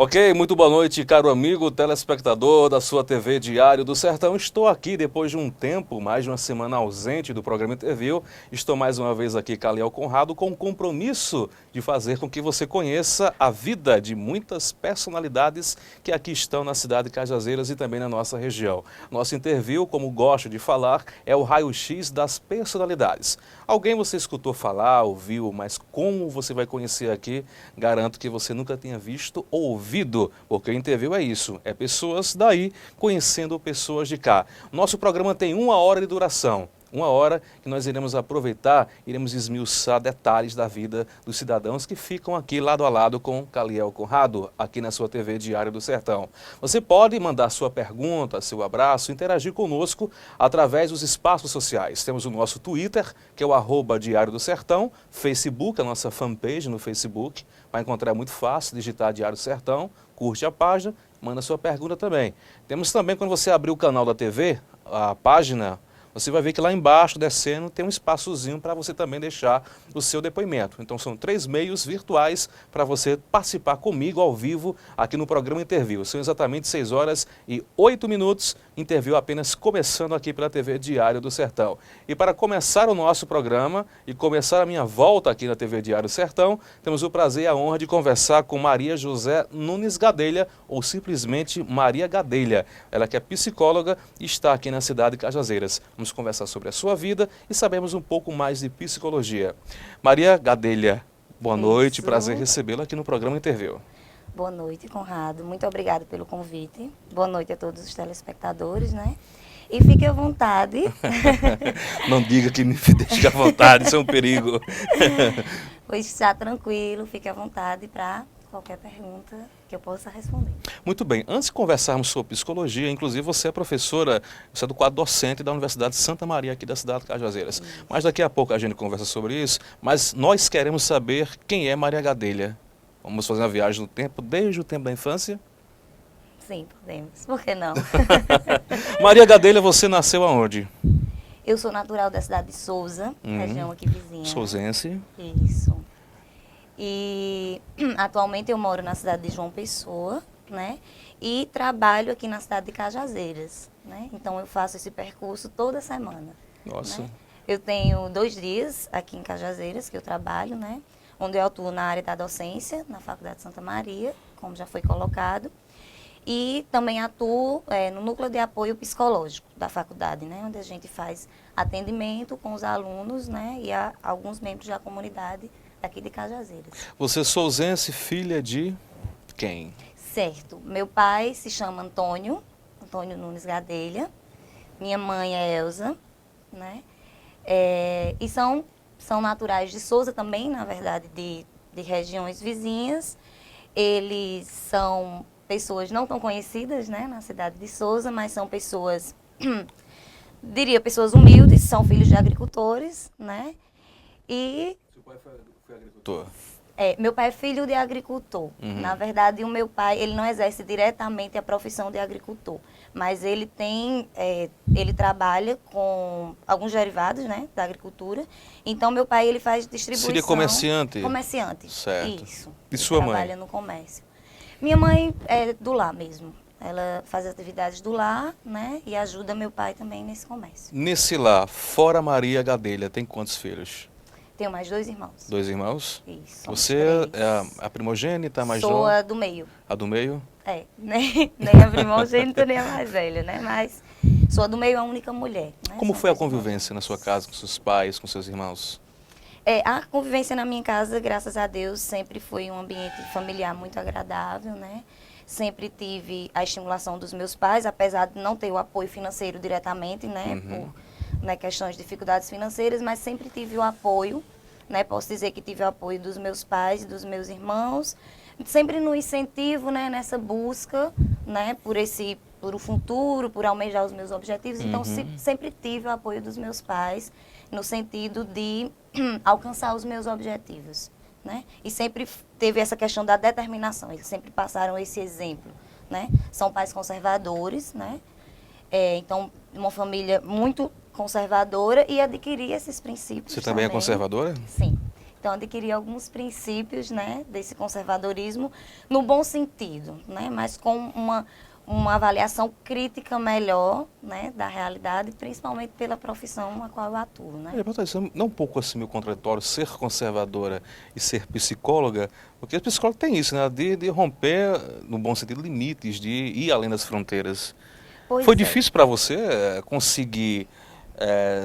Ok, muito boa noite, caro amigo telespectador da sua TV Diário do Sertão. Estou aqui depois de um tempo, mais de uma semana ausente do programa Interview. Estou mais uma vez aqui, Caliel Conrado, com o compromisso de fazer com que você conheça a vida de muitas personalidades que aqui estão na cidade de Cajazeiras e também na nossa região. Nosso Interview, como gosto de falar, é o raio-x das personalidades. Alguém você escutou falar, ouviu, mas como você vai conhecer aqui, garanto que você nunca tenha visto ou ouvido, porque o Interview é isso, é pessoas daí conhecendo pessoas de cá. Nosso programa tem 1 hora de duração. 1 hora que nós iremos aproveitar, iremos esmiuçar detalhes da vida dos cidadãos que ficam aqui lado a lado com Caliel Conrado, aqui na sua TV Diário do Sertão. Você pode mandar sua pergunta, seu abraço, interagir conosco através dos espaços sociais. Temos o nosso Twitter, que é o @Diário do Sertão, Facebook, a nossa fanpage no Facebook, vai encontrar muito fácil, digitar Diário do Sertão, curte a página, manda sua pergunta também. Temos também, quando você abrir o canal da TV, a página, você vai ver que lá embaixo, descendo, tem um espaçozinho para você também deixar o seu depoimento. Então são 3 meios virtuais para você participar comigo ao vivo aqui no programa Interview. São exatamente 6h08, Interview apenas começando aqui pela TV Diário do Sertão. E para começar o nosso programa e começar a minha volta aqui na TV Diário do Sertão, temos o prazer e a honra de conversar com Maria José Nunes Gadelha, ou simplesmente Maria Gadelha. Ela que é psicóloga e está aqui na cidade de Cajazeiras. Vamos conversar sobre a sua vida e sabemos um pouco mais de psicologia. Maria Gadelha, boa noite, prazer recebê-la aqui no programa Interview. Boa noite, Conrado. Muito obrigada pelo convite. Boa noite a todos os telespectadores, né? E fique à vontade. Não diga que me deixe à vontade, isso é um perigo. Pois está tranquilo, fique à vontade para qualquer pergunta que eu possa responder. Muito bem, antes de conversarmos sobre psicologia, inclusive você é professora, você é do quadro docente da Universidade de Santa Maria, aqui da cidade de Cajazeiras. Mas daqui a pouco a gente conversa sobre isso, mas nós queremos saber quem é Maria Gadelha. Vamos fazer uma viagem no tempo, desde o tempo da infância? Sim, podemos. Por que não? Maria Gadelha, você nasceu aonde? Eu sou natural da cidade de Souza, região aqui vizinha. Souzense. Isso. E atualmente eu moro na cidade de João Pessoa, né? E trabalho aqui na cidade de Cajazeiras, né? Então eu faço esse percurso toda semana. Nossa. Né? Eu tenho 2 dias aqui em Cajazeiras que eu trabalho, né? Onde eu atuo na área da docência, na Faculdade de Santa Maria, como já foi colocado. E também atuo no núcleo de apoio psicológico da faculdade, né? Onde a gente faz atendimento com os alunos, né? E alguns membros da comunidade aqui de Cajazeiras. Você é souzense, filha de quem? Certo. Meu pai se chama Antônio Nunes Gadelha. Minha mãe é Elza, né? E são naturais de Souza também, na verdade, de regiões vizinhas. Eles são pessoas não tão conhecidas, né, na cidade de Souza, mas são pessoas, diria, pessoas humildes, são filhos de agricultores, né? E Seu pai foi agricultor? Meu pai é filho de agricultor. Na verdade, o meu pai, ele não exerce diretamente a profissão de agricultor, mas ele ele trabalha com alguns derivados, né, da agricultura. Então, meu pai, ele faz distribuição. Seria comerciante? Comerciante. Certo. Isso. E sua mãe? Trabalha no comércio. Minha mãe é do lar mesmo. Ela faz atividades do lar, né, e ajuda meu pai também nesse comércio. Nesse lar, fora Maria Gadelha, tem quantos filhos? Tenho mais 2 irmãos. 2 irmãos? Isso. Você é a primogênita, a mais nova? Sou a do meio. A do meio? Nem a primogênita, nem a mais velha, né? Mas sou a do meio, a única mulher. Né? Como São foi a 2 convivência na sua casa, com seus pais, com seus irmãos? A convivência na minha casa, graças a Deus, sempre foi um ambiente familiar muito agradável, né? Sempre tive a estimulação dos meus pais, apesar de não ter o apoio financeiro diretamente, né? Por questões de dificuldades financeiras, mas sempre tive o apoio, né? Posso dizer que tive o apoio dos meus pais e dos meus irmãos, sempre no incentivo, né? Nessa busca, né? Por o futuro, por almejar os meus objetivos. Então, sempre tive o apoio dos meus pais no sentido de alcançar os meus objetivos, né? E sempre teve essa questão da determinação, eles sempre passaram esse exemplo, né? São pais conservadores, né? Então, uma família muito conservadora e adquiri esses princípios. Você também é conservadora? Sim. Então, adquiri alguns princípios, né, desse conservadorismo no bom sentido, né, mas com uma avaliação crítica melhor, né, da realidade, principalmente pela profissão na qual eu atuo, né. Isso não é um pouco assim meio contraditório ser conservadora e ser psicóloga, porque a psicóloga tem isso, né, de romper, no bom sentido, limites, de ir além das fronteiras. Pois Foi é. difícil para você conseguir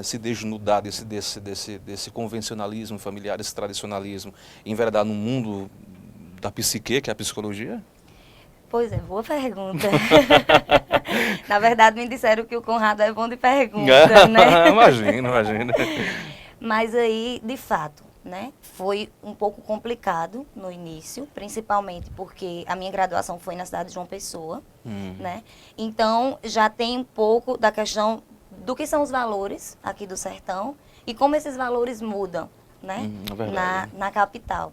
se desnudar desse convencionalismo familiar, desse tradicionalismo, e enveredar no mundo da psique, que é a psicologia? Pois é, boa pergunta. Na verdade, me disseram que o Conrado é bom de pergunta, né? Imagina. Mas aí, de fato, né, foi um pouco complicado no início, principalmente porque a minha graduação foi na cidade de João Pessoa, né? Então, já tem um pouco da questão do que são os valores aqui do sertão e como esses valores mudam, né, na capital.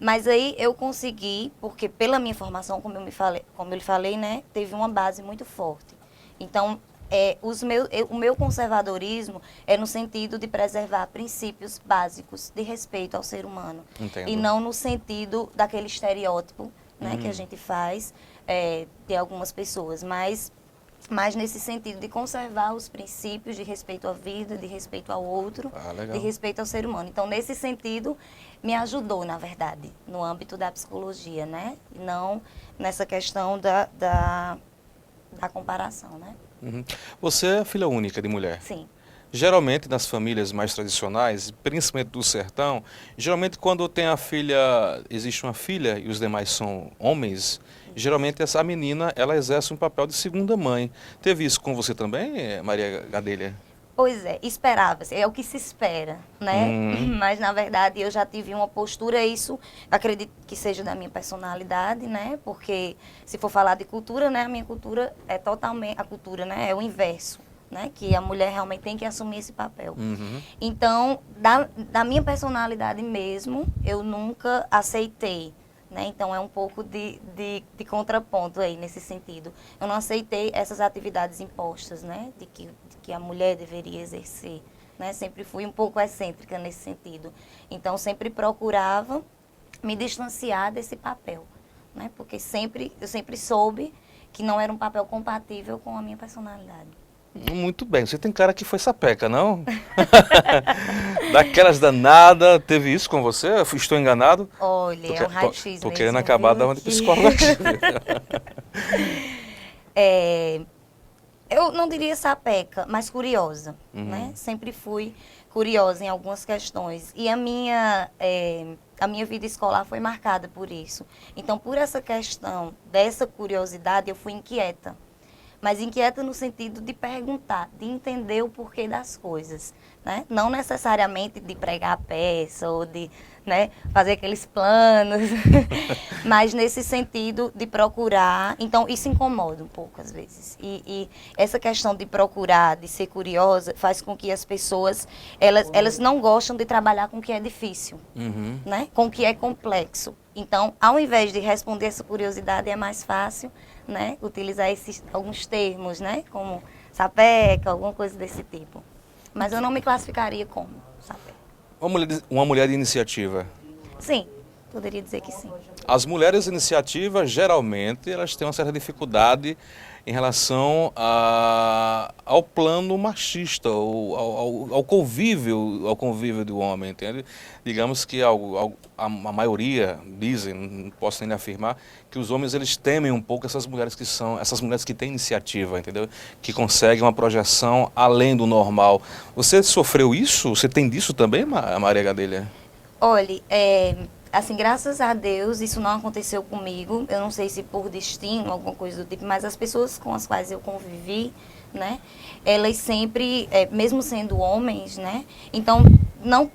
Mas aí eu consegui, porque pela minha formação, como eu lhe falei, né, teve uma base muito forte. Então, o meu conservadorismo é no sentido de preservar princípios básicos de respeito ao ser humano. Entendo. E não no sentido daquele estereótipo, né, que a gente faz de algumas pessoas, mas nesse sentido de conservar os princípios de respeito à vida, de respeito ao outro, de respeito ao ser humano. Então, nesse sentido, me ajudou, na verdade, no âmbito da psicologia, né? E não nessa questão da comparação, né? Você é filha única de mulher? Sim. Geralmente, nas famílias mais tradicionais, principalmente do sertão, geralmente quando tem a filha, existe uma filha e os demais são homens, geralmente essa menina, ela exerce um papel de segunda mãe. Teve isso com você também, Maria Gadelha? Pois é, esperava-se, é o que se espera, né? Mas, na verdade, eu já tive uma postura, isso acredito que seja da minha personalidade, né? Porque, se for falar de cultura, né, a minha cultura é totalmente, a cultura, né, é o inverso, né? Que a mulher realmente tem que assumir esse papel. Então, da minha personalidade mesmo, eu nunca aceitei, né? Então, é um pouco de contraponto aí, nesse sentido. Eu não aceitei essas atividades impostas, né? De que a mulher deveria exercer, né? Sempre fui um pouco excêntrica nesse sentido. Então, sempre procurava me distanciar desse papel, né? Porque eu sempre soube que não era um papel compatível com a minha personalidade. Muito bem, você tem cara que foi sapeca, não? Daquelas danadas, teve isso com você? Estou enganado? Olha, é um raio-x mesmo. Tô querendo acabar da onde psicóloga aqui. Eu não diria sapeca, mas curiosa, né? Sempre fui curiosa em algumas questões. E a minha vida escolar foi marcada por isso. Então, por essa questão dessa curiosidade, eu fui inquieta. Mas inquieta no sentido de perguntar, de entender o porquê das coisas, né? Não necessariamente de pregar a peça ou de, né, fazer aqueles planos, mas nesse sentido de procurar. Então, isso incomoda um pouco às vezes. E essa questão de procurar, de ser curiosa, faz com que as pessoas, elas não gostam de trabalhar com o que é difícil, né? Com o que é complexo. Então, ao invés de responder essa curiosidade, é mais fácil, né, utilizar alguns termos, né, como sapeca, alguma coisa desse tipo. Mas eu não me classificaria como sapeca. Uma mulher de iniciativa. Sim, poderia dizer que sim. As mulheres de iniciativa, geralmente, elas têm uma certa dificuldade em relação ao plano machista, ao convívio do homem, entende? Digamos que a maioria dizem, não posso nem afirmar, que os homens eles temem um pouco essas mulheres que têm iniciativa, entendeu? Que conseguem uma projeção além do normal. Você sofreu isso? Você tem disso também, Maria Gadelha? Olha, assim, graças a Deus, isso não aconteceu comigo. Eu não sei se por destino, alguma coisa do tipo, mas as pessoas com as quais eu convivi, né, elas sempre, mesmo sendo homens, né, então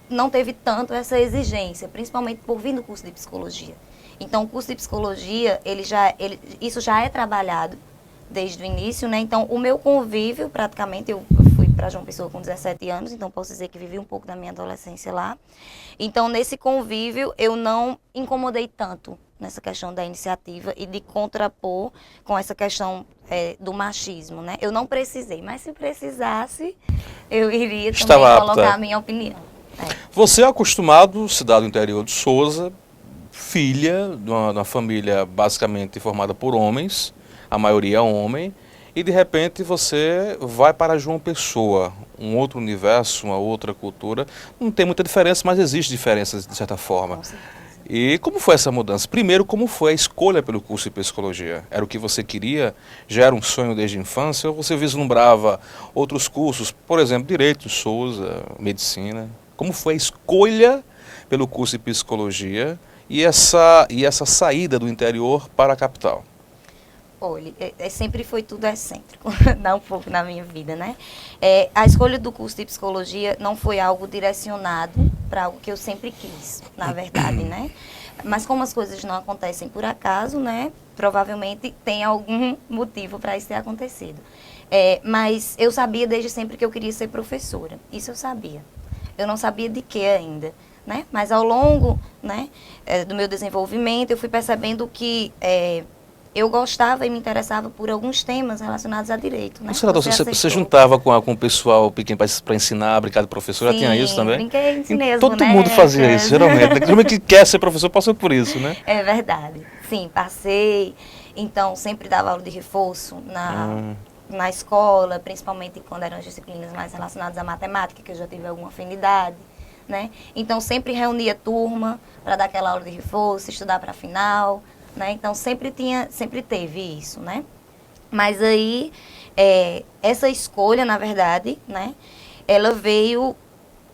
não teve tanto essa exigência, principalmente por vir do curso de psicologia. Então, o curso de psicologia, isso já é trabalhado desde o início, né, então o meu convívio, praticamente, eu fui para João Pessoa com 17 anos, então posso dizer que vivi um pouco da minha adolescência lá. Então, nesse convívio, eu não incomodei tanto nessa questão da iniciativa e de contrapor com essa questão do machismo, né? Eu não precisei, mas se precisasse, eu iria também colocar a minha opinião. Você é acostumado, cidade do interior de Souza, filha de uma família basicamente formada por homens, a maioria é homem, e de repente você vai para João Pessoa, um outro universo, uma outra cultura. Não tem muita diferença, mas existe diferenças de certa forma. Com certeza. E como foi essa mudança? Primeiro, como foi a escolha pelo curso de psicologia? Era o que você queria? Já era um sonho desde a infância? Ou você vislumbrava outros cursos, por exemplo, Direito, Souza, Medicina? Como foi a escolha pelo curso de psicologia e essa saída do interior para a capital? Olha, sempre foi tudo excêntrico, dá um pouco na minha vida, né? A escolha do curso de psicologia não foi algo direcionado para algo que eu sempre quis, na verdade, né? Mas como as coisas não acontecem por acaso, né? Provavelmente tem algum motivo para isso ter acontecido. Mas eu sabia desde sempre que eu queria ser professora, isso eu sabia. Eu não sabia de que ainda, né? Mas ao longo, né, do meu desenvolvimento, eu fui percebendo que eu gostava e me interessava por alguns temas relacionados a direito, né? Você juntava com o pessoal pequeno para ensinar, brincar de professor? Já tinha isso também? Brinquei, ensinei as Todo bonecas. mundo fazia isso, geralmente. Geralmente que quer ser professor passa por isso, né? É verdade. Sim, passei. Então, sempre dava aula de reforço na escola, principalmente quando eram as disciplinas mais relacionadas à matemática, que eu já tive alguma afinidade, né? Então, sempre reunia turma para dar aquela aula de reforço, estudar para a final, né? Então, sempre teve isso, né? Mas aí, essa escolha, na verdade, né? Ela veio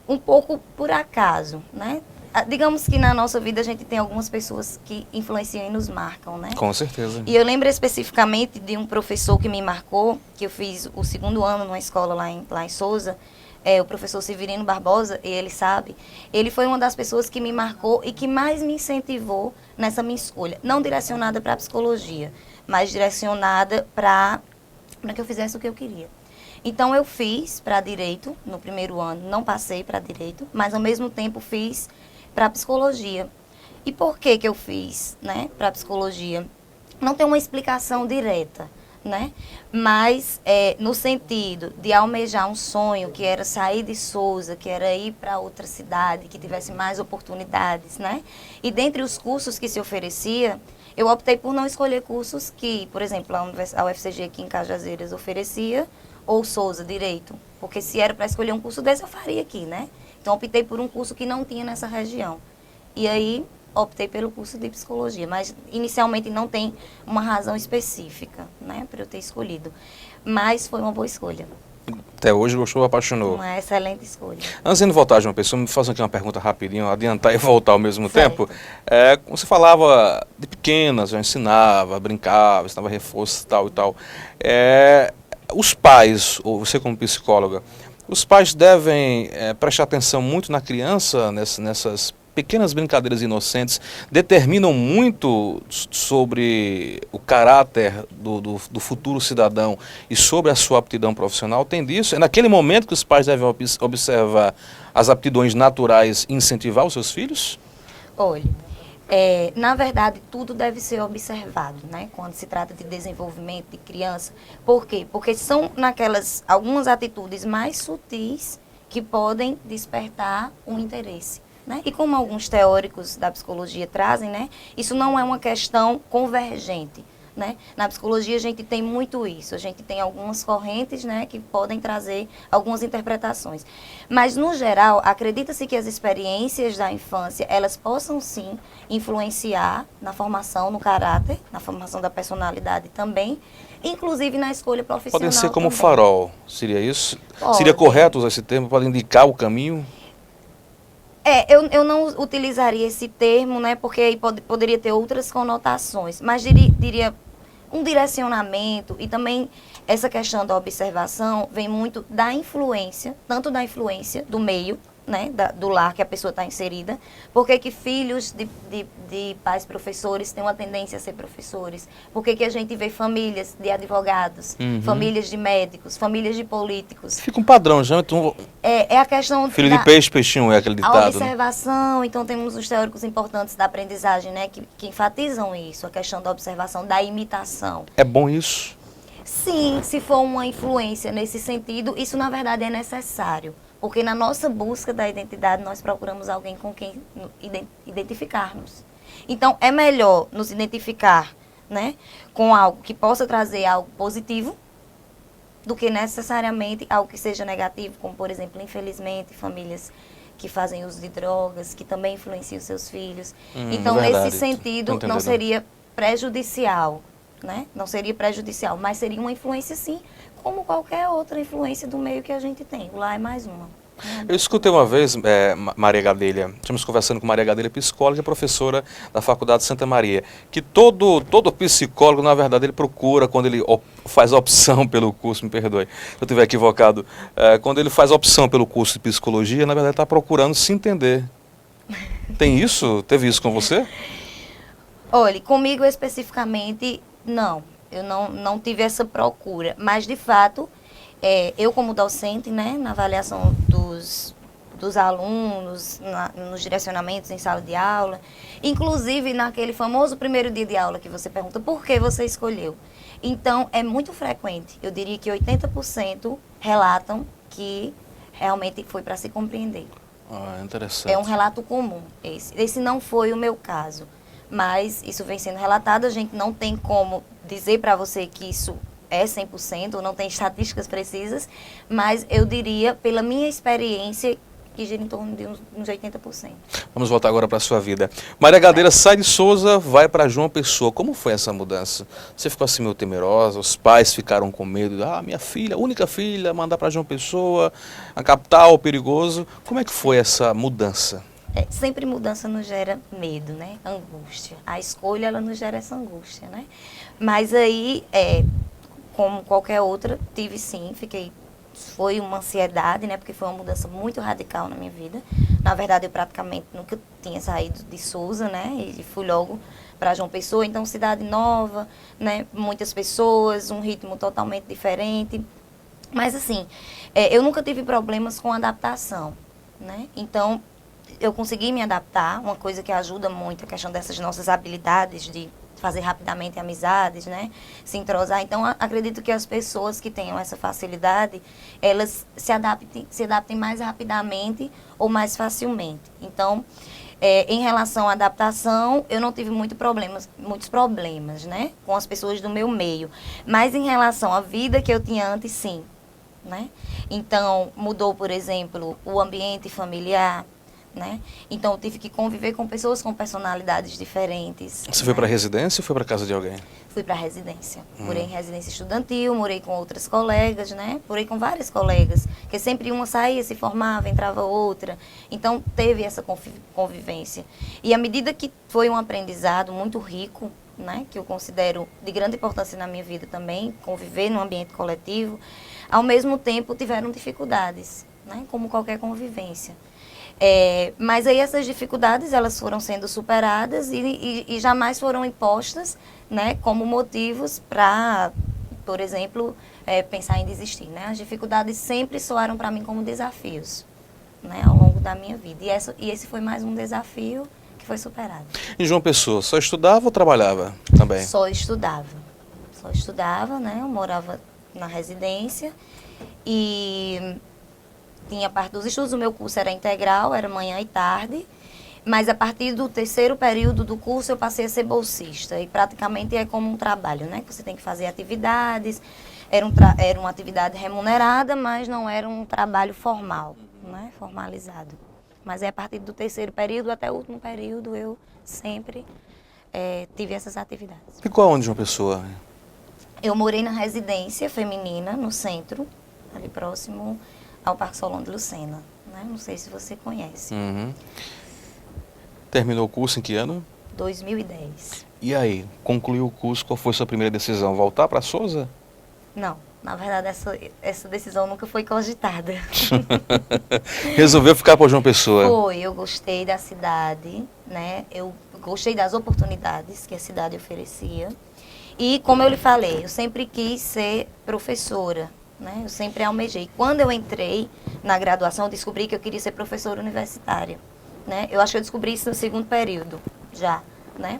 um pouco por acaso, né? Digamos que na nossa vida a gente tem algumas pessoas que influenciam e nos marcam, né? Com certeza. E eu lembro especificamente de um professor que me marcou, que eu fiz o 2º ano numa escola lá em Souza, o professor Severino Barbosa, e ele sabe, ele foi uma das pessoas que me marcou e que mais me incentivou nessa minha escolha. Não direcionada para a psicologia, mas direcionada para que eu fizesse o que eu queria. Então, eu fiz para Direito no 1º ano, não passei para Direito, mas ao mesmo tempo fiz para Psicologia. E por que eu fiz, né, para Psicologia? Não tem uma explicação direta, né? Mas no sentido de almejar um sonho, que era sair de Souza, que era ir para outra cidade, que tivesse mais oportunidades, né? E dentre os cursos que se oferecia, eu optei por não escolher cursos que, por exemplo, a UFCG aqui em Cajazeiras oferecia, ou Souza, Direito, porque se era para escolher um curso desse, eu faria aqui, né? Então, optei por um curso que não tinha nessa região. E aí, optei pelo curso de Psicologia, mas inicialmente não tem uma razão específica, né, para eu ter escolhido. Mas foi uma boa escolha. Até hoje gostou, apaixonou. Uma excelente escolha. Antes de voltar de uma pessoa, me faça aqui uma pergunta rapidinho, adiantar e voltar ao mesmo Certo. tempo. Você falava de pequenas, já ensinava, brincava, ensinava reforço e tal e tal. Os pais, ou você como psicóloga, os pais devem prestar atenção muito na criança, nessas pequenas brincadeiras inocentes, determinam muito sobre o caráter do futuro cidadão e sobre a sua aptidão profissional. Tem disso? É naquele momento que os pais devem observar as aptidões naturais e incentivar os seus filhos? Olha, na verdade, tudo deve ser observado, né? Quando se trata de desenvolvimento de criança. Por quê? Porque são algumas atitudes mais sutis que podem despertar um interesse, né? E como alguns teóricos da psicologia trazem, né? Isso não é uma questão convergente, né? Na psicologia a gente tem muito isso, a gente tem algumas correntes, né, que podem trazer algumas interpretações. Mas, no geral, acredita-se que as experiências da infância, elas possam sim influenciar na formação, no caráter, na formação da personalidade também, inclusive na escolha profissional. Podem ser como também. farol, seria isso? Pode. Seria correto usar esse termo para indicar o caminho? Eu não utilizaria esse termo, né, porque aí poderia ter outras conotações, mas diria um direcionamento, e também essa questão da observação vem muito da influência, tanto da influência do meio, né, do lar que a pessoa está inserida, porque que filhos de pais professores têm uma tendência a ser professores, porque que a gente vê famílias de advogados, famílias de médicos, famílias de políticos. Fica um padrão, já. Então, É a questão filho de peixe, peixinho, é aquele ditado. A observação, então temos os teóricos importantes da aprendizagem, né, que enfatizam isso, a questão da observação, da imitação. É bom isso? Sim, se for uma influência nesse sentido, isso na verdade é necessário. Porque na nossa busca da identidade, nós procuramos alguém com quem identificarmos. Então, é melhor nos identificar, né, com algo que possa trazer algo positivo, do que necessariamente algo que seja negativo, como, por exemplo, infelizmente, famílias que fazem uso de drogas, que também influenciam seus filhos. Então, verdade. nesse sentido, não seria prejudicial, né? Não seria prejudicial, mas seria uma influência, sim, como qualquer outra influência do meio que a gente tem. O lar é mais uma. Eu escutei uma vez, Maria Gadelha, estamos conversando com Maria Gadelha, psicóloga e professora da Faculdade de Santa Maria, que todo psicólogo, na verdade, ele procura, quando ele faz a opção pelo curso, me perdoe se eu estiver equivocado, quando ele faz a opção pelo curso de psicologia, na verdade, está procurando se entender. Tem isso? Teve isso com você? Olha, comigo especificamente, não. Eu não tive essa procura, mas, de fato, eu como docente, né, na avaliação dos alunos, nos direcionamentos em sala de aula, inclusive naquele famoso primeiro dia de aula que você pergunta por que você escolheu. Então, é muito frequente, eu diria que 80% relatam que realmente foi para se compreender. Interessante. É um relato comum esse. Esse não foi o meu caso, mas isso vem sendo relatado, a gente não tem como dizer para você que isso é 100%, não tem estatísticas precisas, mas eu diria, pela minha experiência, que gira em torno de uns 80%. Vamos voltar agora para a sua vida. Maria Gadelha sai de Souza, vai para João Pessoa. Como foi essa mudança? Você ficou assim meio temerosa? Os pais ficaram com medo? Minha filha, única filha, mandar para João Pessoa, a capital, perigoso. Como é que foi essa mudança? Sempre mudança nos gera medo, né? Angústia. A escolha, ela nos gera essa angústia, né? Mas aí, como qualquer outra, tive sim, foi uma ansiedade, né? Porque foi uma mudança muito radical na minha vida. Na verdade, eu praticamente nunca tinha saído de Souza, né? E fui logo para João Pessoa, então cidade nova, né? Muitas pessoas, um ritmo totalmente diferente. Mas assim, eu nunca tive problemas com adaptação, né? Então, eu consegui me adaptar, uma coisa que ajuda muito a questão dessas nossas habilidades de fazer rapidamente amizades, né? Se entrosar. Então, acredito que as pessoas que tenham essa facilidade, elas se adaptem mais rapidamente ou mais facilmente. Então, em relação à adaptação, eu não tive muitos problemas, né? Com as pessoas do meu meio. Mas em relação à vida que eu tinha antes, sim, né? Então, mudou, por exemplo, o ambiente familiar, né? Então, eu tive que conviver com pessoas com personalidades diferentes. Você foi para a residência ou foi para casa de alguém? Fui para a residência. Morei em residência estudantil, morei com outras colegas, né? Morei com várias colegas, que sempre uma saía, se formava, entrava outra. Então, teve essa convivência. E à medida que foi um aprendizado muito rico, né? Que eu considero de grande importância na minha vida também, conviver num ambiente coletivo, ao mesmo tempo tiveram dificuldades, né? Como qualquer convivência. Mas aí essas dificuldades, elas foram sendo superadas e jamais foram impostas, né, como motivos para, por exemplo, pensar em desistir, né? As dificuldades sempre soaram para mim como desafios, né, ao longo da minha vida. E esse foi mais um desafio que foi superado. Em João Pessoa, só estudava ou trabalhava também? Só estudava, né? Eu morava na residência e tinha parte dos estudos, o meu curso era integral, era manhã e tarde, mas a partir do terceiro período do curso eu passei a ser bolsista, e praticamente é como um trabalho, né? Que você tem que fazer atividades, era uma atividade remunerada, mas não era um trabalho formal, né? Formalizado. Mas a partir do terceiro período até o último período eu sempre tive essas atividades. Ficou aonde, João Pessoa? Eu morei na residência feminina, no centro, ali próximo ao Parque Solon de Lucena, né? Não sei se você conhece. Uhum. Terminou o curso em que ano? 2010. E aí, concluiu o curso, qual foi a sua primeira decisão? Voltar para Souza? Não, na verdade essa decisão nunca foi cogitada. Resolveu ficar por João Pessoa? Foi, eu gostei da cidade, né? Eu gostei das oportunidades que a cidade oferecia. E como eu lhe falei, eu sempre quis ser professora, né? Eu sempre almejei. Quando eu entrei na graduação, eu descobri que eu queria ser professora universitária, né? Eu acho que eu descobri isso no segundo período, já, né?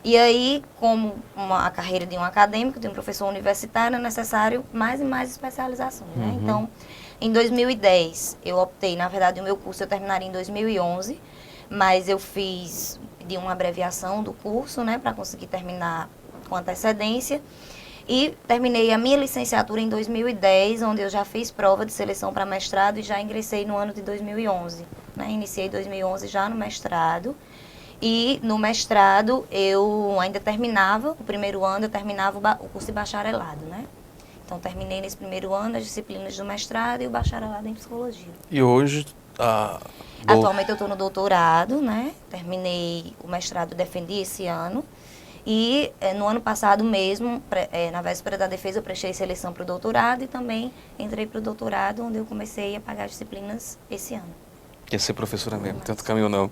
E aí, como a carreira de um acadêmico, de um professor universitário, é necessário mais e mais especializações, né? Então, em 2010, eu optei, na verdade, o meu curso eu terminaria em 2011, mas eu pedi uma abreviação do curso, né, para conseguir terminar com antecedência. E terminei a minha licenciatura em 2010, onde eu já fiz prova de seleção para mestrado e já ingressei no ano de 2011. Né? Iniciei 2011 já no mestrado. E no mestrado eu ainda terminava, o primeiro ano eu terminava o curso de bacharelado, né? Então terminei nesse primeiro ano as disciplinas do mestrado e o bacharelado em psicologia. E hoje... Atualmente eu estou no doutorado, né? Terminei o mestrado, defendi esse ano. E no ano passado mesmo, na véspera da defesa, eu prestei seleção para o doutorado e também entrei para o doutorado, onde eu comecei a pagar as disciplinas esse ano. Quer ser professora mesmo, tanto caminho não.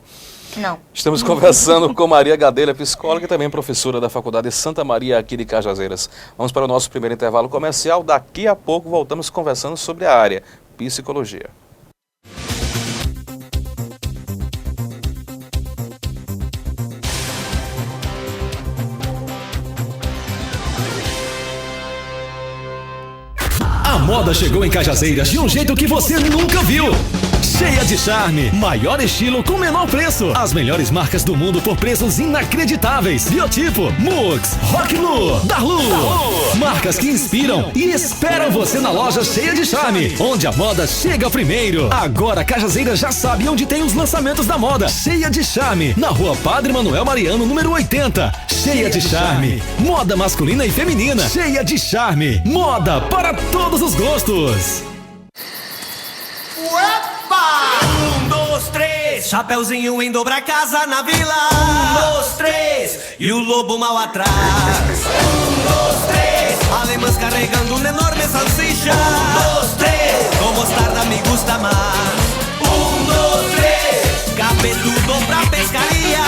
Não. Estamos conversando com Maria Gadelha, psicóloga e também professora da Faculdade Santa Maria aqui de Cajazeiras. Vamos para o nosso primeiro intervalo comercial. Daqui a pouco voltamos conversando sobre a área psicologia. A moda chegou em Cajazeiras de um jeito que você nunca viu. Cheia de charme, maior estilo com menor preço. As melhores marcas do mundo por preços inacreditáveis. Biotipo, Mux, Rocklu, Darlu. Marcas que inspiram e esperam você na loja Cheia de Charme, onde a moda chega primeiro. Agora Cajazeiras já sabe onde tem os lançamentos da moda. Cheia de Charme, na rua Padre Manuel Mariano, número 80. Cheia de Charme, moda masculina e feminina. Cheia de Charme, moda para todos os gostos. Opa! 1, 2, 3, Chapeuzinho indo pra casa na vila. 1, 2, 3, e o lobo mal atrás. 1, 2, 3, alemãs carregando uma enorme salsicha. 1, 2, 3, com mostarda me gusta mais. 1, 2, 3, cabeludo pra pescaria.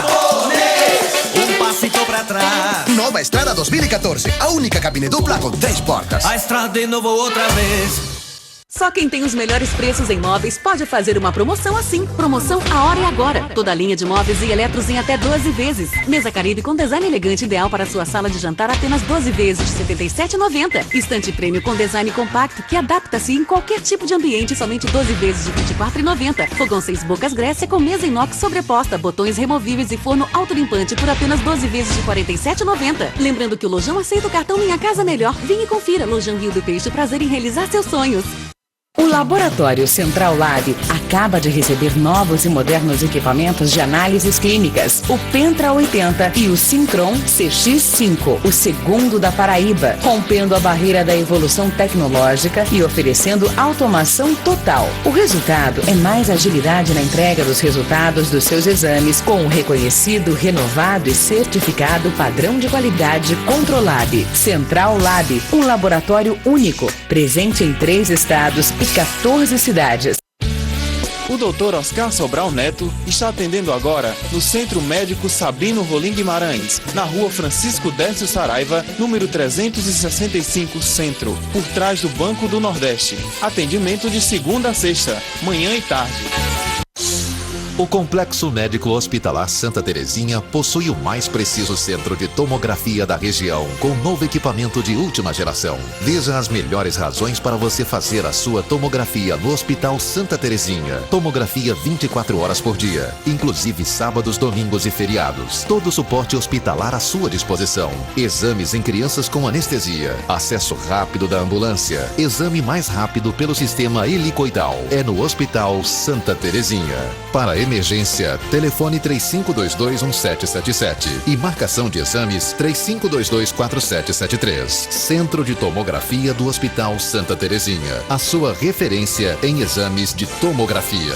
Japonês, passito pra trás. Nova Estrada 2014, a única cabine dupla com 3 portas. A estrada de novo outra vez. Só quem tem os melhores preços em móveis pode fazer uma promoção assim. Promoção A Hora é Agora. Toda a linha de móveis e eletros em até 12 vezes. Mesa Caribe com design elegante ideal para sua sala de jantar apenas 12 vezes de R$ 77,90. Estante prêmio com design compacto que adapta-se em qualquer tipo de ambiente, somente 12 vezes de R$ 24,90. Fogão 6 bocas Grécia com mesa inox sobreposta, botões removíveis e forno autolimpante por apenas 12 vezes de R$ 47,90. Lembrando que o Lojão aceita o cartão Minha Casa Melhor. Venha e confira. Lojão Rio do Peixe, prazer em realizar seus sonhos. O Laboratório Central Lab acaba de receber novos e modernos equipamentos de análises clínicas, o Pentra 80 e o Syncron CX5, o segundo da Paraíba, rompendo a barreira da evolução tecnológica e oferecendo automação total. O resultado é mais agilidade na entrega dos resultados dos seus exames, com o reconhecido, renovado e certificado padrão de qualidade Controlab. Central Lab, um laboratório único, presente em 3 estados e 14 cidades. O Dr. Oscar Sobral Neto está atendendo agora no Centro Médico Sabino Rolim Guimarães, na rua Francisco Décio Saraiva, número 365 Centro, por trás do Banco do Nordeste. Atendimento de segunda a sexta, manhã e tarde. O Complexo Médico Hospitalar Santa Terezinha possui o mais preciso centro de tomografia da região, com novo equipamento de última geração. Veja as melhores razões para você fazer a sua tomografia no Hospital Santa Terezinha. Tomografia 24 horas por dia, inclusive sábados, domingos e feriados. Todo o suporte hospitalar à sua disposição. Exames em crianças com anestesia. Acesso rápido da ambulância. Exame mais rápido pelo sistema helicoidal. É no Hospital Santa Terezinha. Para emergência, telefone 3522-1777 e marcação de exames 3522-4773. Centro de Tomografia do Hospital Santa Terezinha. A sua referência em exames de tomografia.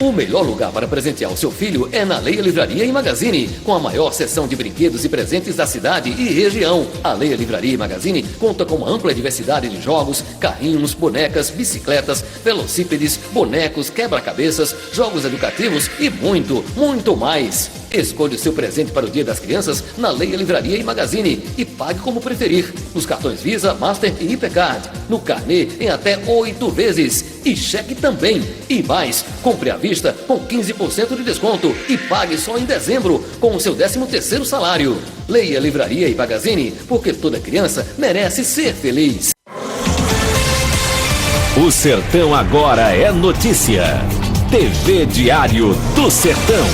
O melhor lugar para presentear o seu filho é na Leia Livraria e Magazine, com a maior seção de brinquedos e presentes da cidade e região. A Leia Livraria e Magazine conta com uma ampla diversidade de jogos, carrinhos, bonecas, bicicletas, velocípedes, bonecos, quebra-cabeças, jogos educativos e muito, muito mais. Escolha o seu presente para o Dia das Crianças na Leia Livraria e Magazine e pague como preferir, nos cartões Visa, Master e Hipercard, no carnê em até 8 vezes e cheque também. E mais, compre à vista vista com 15% de desconto e pague só em dezembro com o seu 13º salário. Leia Livraria e Magazine, porque toda criança merece ser feliz. O Sertão agora é notícia. TV Diário do Sertão.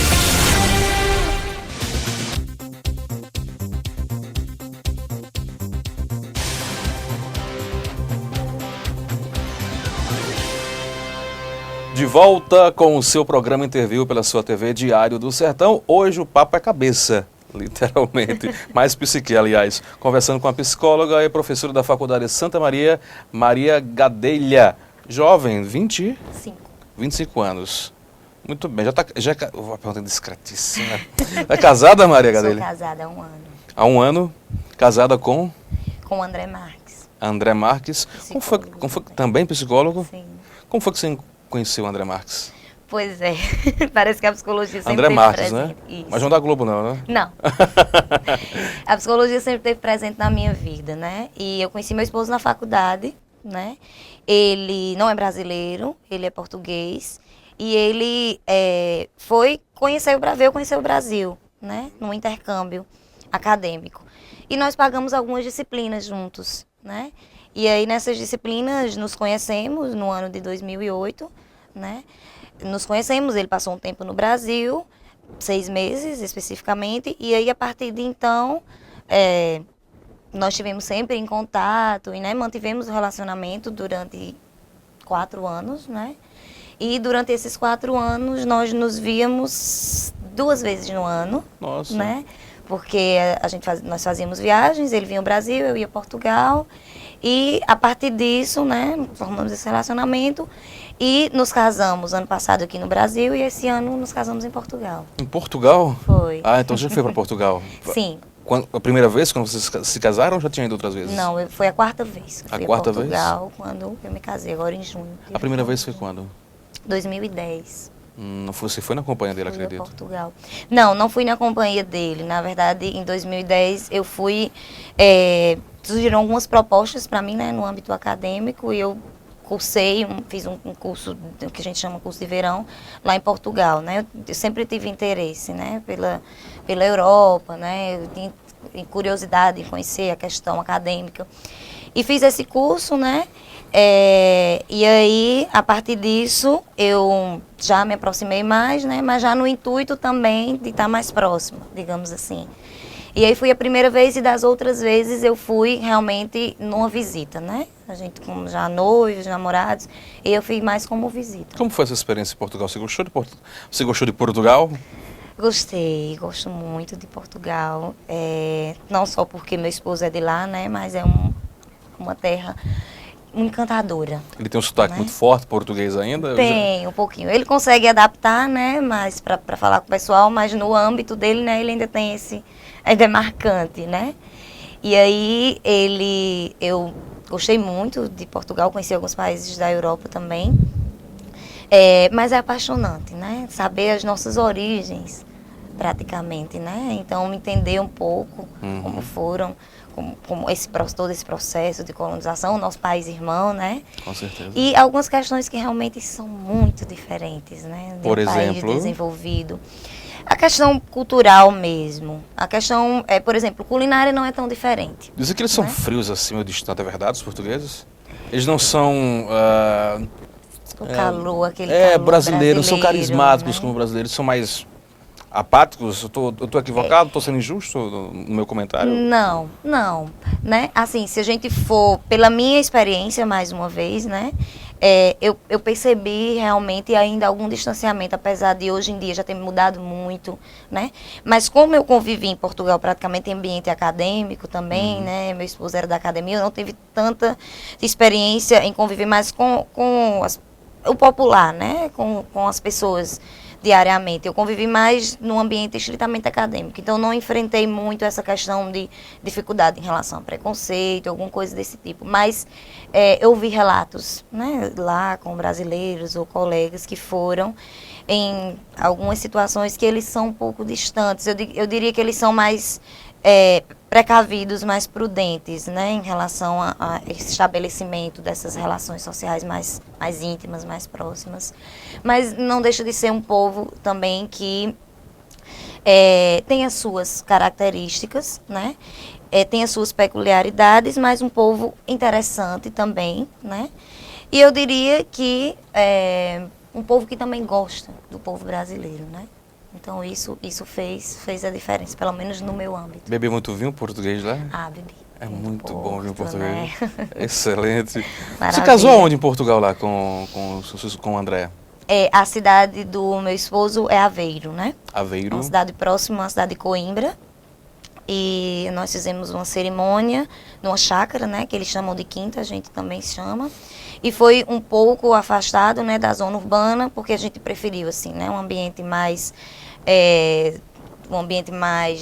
De volta com o seu programa Interview pela sua TV Diário do Sertão. Hoje o papo é cabeça, literalmente, mais psique, aliás. Conversando com a psicóloga e professora da Faculdade Santa Maria, Maria Gadelha. Jovem, 25 anos. Muito bem, uma pergunta discretíssima. É casada, Maria Gadelha? Sou casada há 1 ano. Há 1 ano, casada com? Com o André Marques. André Marques. Como foi, também psicólogo? Sim. Como foi que você conheceu o André Marques? Pois é, parece que a psicologia sempre André teve Marques, presente. né? Isso. Mas não da Globo não, né? Não. A psicologia sempre teve presente na minha vida, né? E eu conheci meu esposo na faculdade, né? Ele não é brasileiro, ele é português. E ele veio conhecer o Brasil, né? Num intercâmbio acadêmico. E nós pagamos algumas disciplinas juntos, né? E aí nessas disciplinas nos conhecemos no ano de 2008, né? Nos conhecemos, ele passou um tempo no Brasil, 6 meses especificamente, e aí a partir de então nós estivemos sempre em contato e, né, mantivemos o relacionamento durante 4 anos, né? E durante esses 4 anos nós nos víamos 2 vezes no ano. Nossa. Né? Porque nós fazíamos viagens, ele vinha ao Brasil, eu ia a Portugal. E a partir disso, né, formamos esse relacionamento e nos casamos ano passado aqui no Brasil e esse ano nos casamos em Portugal. Em Portugal? Foi. Ah, então já foi para Portugal? Sim. A primeira vez quando vocês se casaram ou já tinha ido outras vezes? Não, foi a 4ª vez. A 4ª vez? Portugal, quando eu me casei, agora em junho. A primeira vez foi quando? 2010. Você foi na companhia dele, Fui acredito? a Portugal. Não fui na companhia dele. Na verdade, em 2010 eu fui... surgiram algumas propostas para mim, né, no âmbito acadêmico, e eu fiz um curso que a gente chama curso de verão lá em Portugal, né? Eu sempre tive interesse, né, pela Europa, né? Eu tinha curiosidade em conhecer a questão acadêmica. E fiz esse curso, né? E aí, a partir disso, eu já me aproximei mais, né? Mas já no intuito também de estar mais próxima, digamos assim. E aí fui a primeira vez e das outras vezes eu fui realmente numa visita, né? A gente como já noivos, namorados, e eu fui mais como visita. Como foi essa experiência em Portugal? Você gostou de Portugal? Gostei, gosto muito de Portugal. Não só porque meu esposo é de lá, né? Mas é uma terra encantadora. Ele tem um sotaque, né, muito forte, português ainda? Tem, um pouquinho. Ele consegue adaptar, né? Mas para falar com o pessoal, mas no âmbito dele, né? Ele ainda tem ainda é marcante, né? E aí eu gostei muito de Portugal, conheci alguns países da Europa também. Mas é apaixonante, né? Saber as nossas origens, praticamente, né? Então, entender um pouco como foram, como todo esse processo de colonização, o nosso país irmão, né? Com certeza. E algumas questões que realmente são muito diferentes, né? De Por exemplo? País desenvolvido. A questão cultural mesmo. A questão, por exemplo, culinária não é tão diferente. Dizem que eles são frios assim, meio distantes, é verdade, os portugueses? Eles não são... o calor, aquele calor brasileiros, são carismáticos, né? como brasileiros, são mais apáticos. Eu tô equivocado? Estou sendo injusto no meu comentário? Não, né? Assim, se a gente for pela minha experiência, mais uma vez, né? Eu percebi realmente ainda algum distanciamento, apesar de hoje em dia já ter mudado muito, né? Mas como eu convivi em Portugal praticamente em ambiente acadêmico também, né? Meu esposo era da academia, eu não tive tanta experiência em conviver mais com o popular, né? Com as pessoas diariamente. Eu convivi mais num ambiente estritamente acadêmico, então não enfrentei muito essa questão de dificuldade em relação a preconceito, alguma coisa desse tipo. Mas eu vi relatos, né, lá com brasileiros ou colegas que foram em algumas situações que eles são um pouco distantes. Eu diria que eles são mais precavidos, mais prudentes, né, em relação a esse estabelecimento dessas relações sociais mais íntimas, mais próximas. Mas não deixa de ser um povo também que tem as suas características, né, tem as suas peculiaridades, mas um povo interessante também, né, e eu diria que um povo que também gosta do povo brasileiro, né. Então isso fez a diferença, pelo menos no meu âmbito. Bebeu muito vinho português lá? Ah, bebi. É muito bom vinho português. Né? Excelente. Maravilha. Você casou aonde em Portugal lá com o André? A cidade do meu esposo é Aveiro, né? Aveiro. Uma cidade próxima, uma cidade de Coimbra. E nós fizemos uma cerimônia numa chácara, né? Que eles chamam de quinta, a gente também chama. E foi um pouco afastado, né, da zona urbana, porque a gente preferiu, assim, né? Um ambiente mais,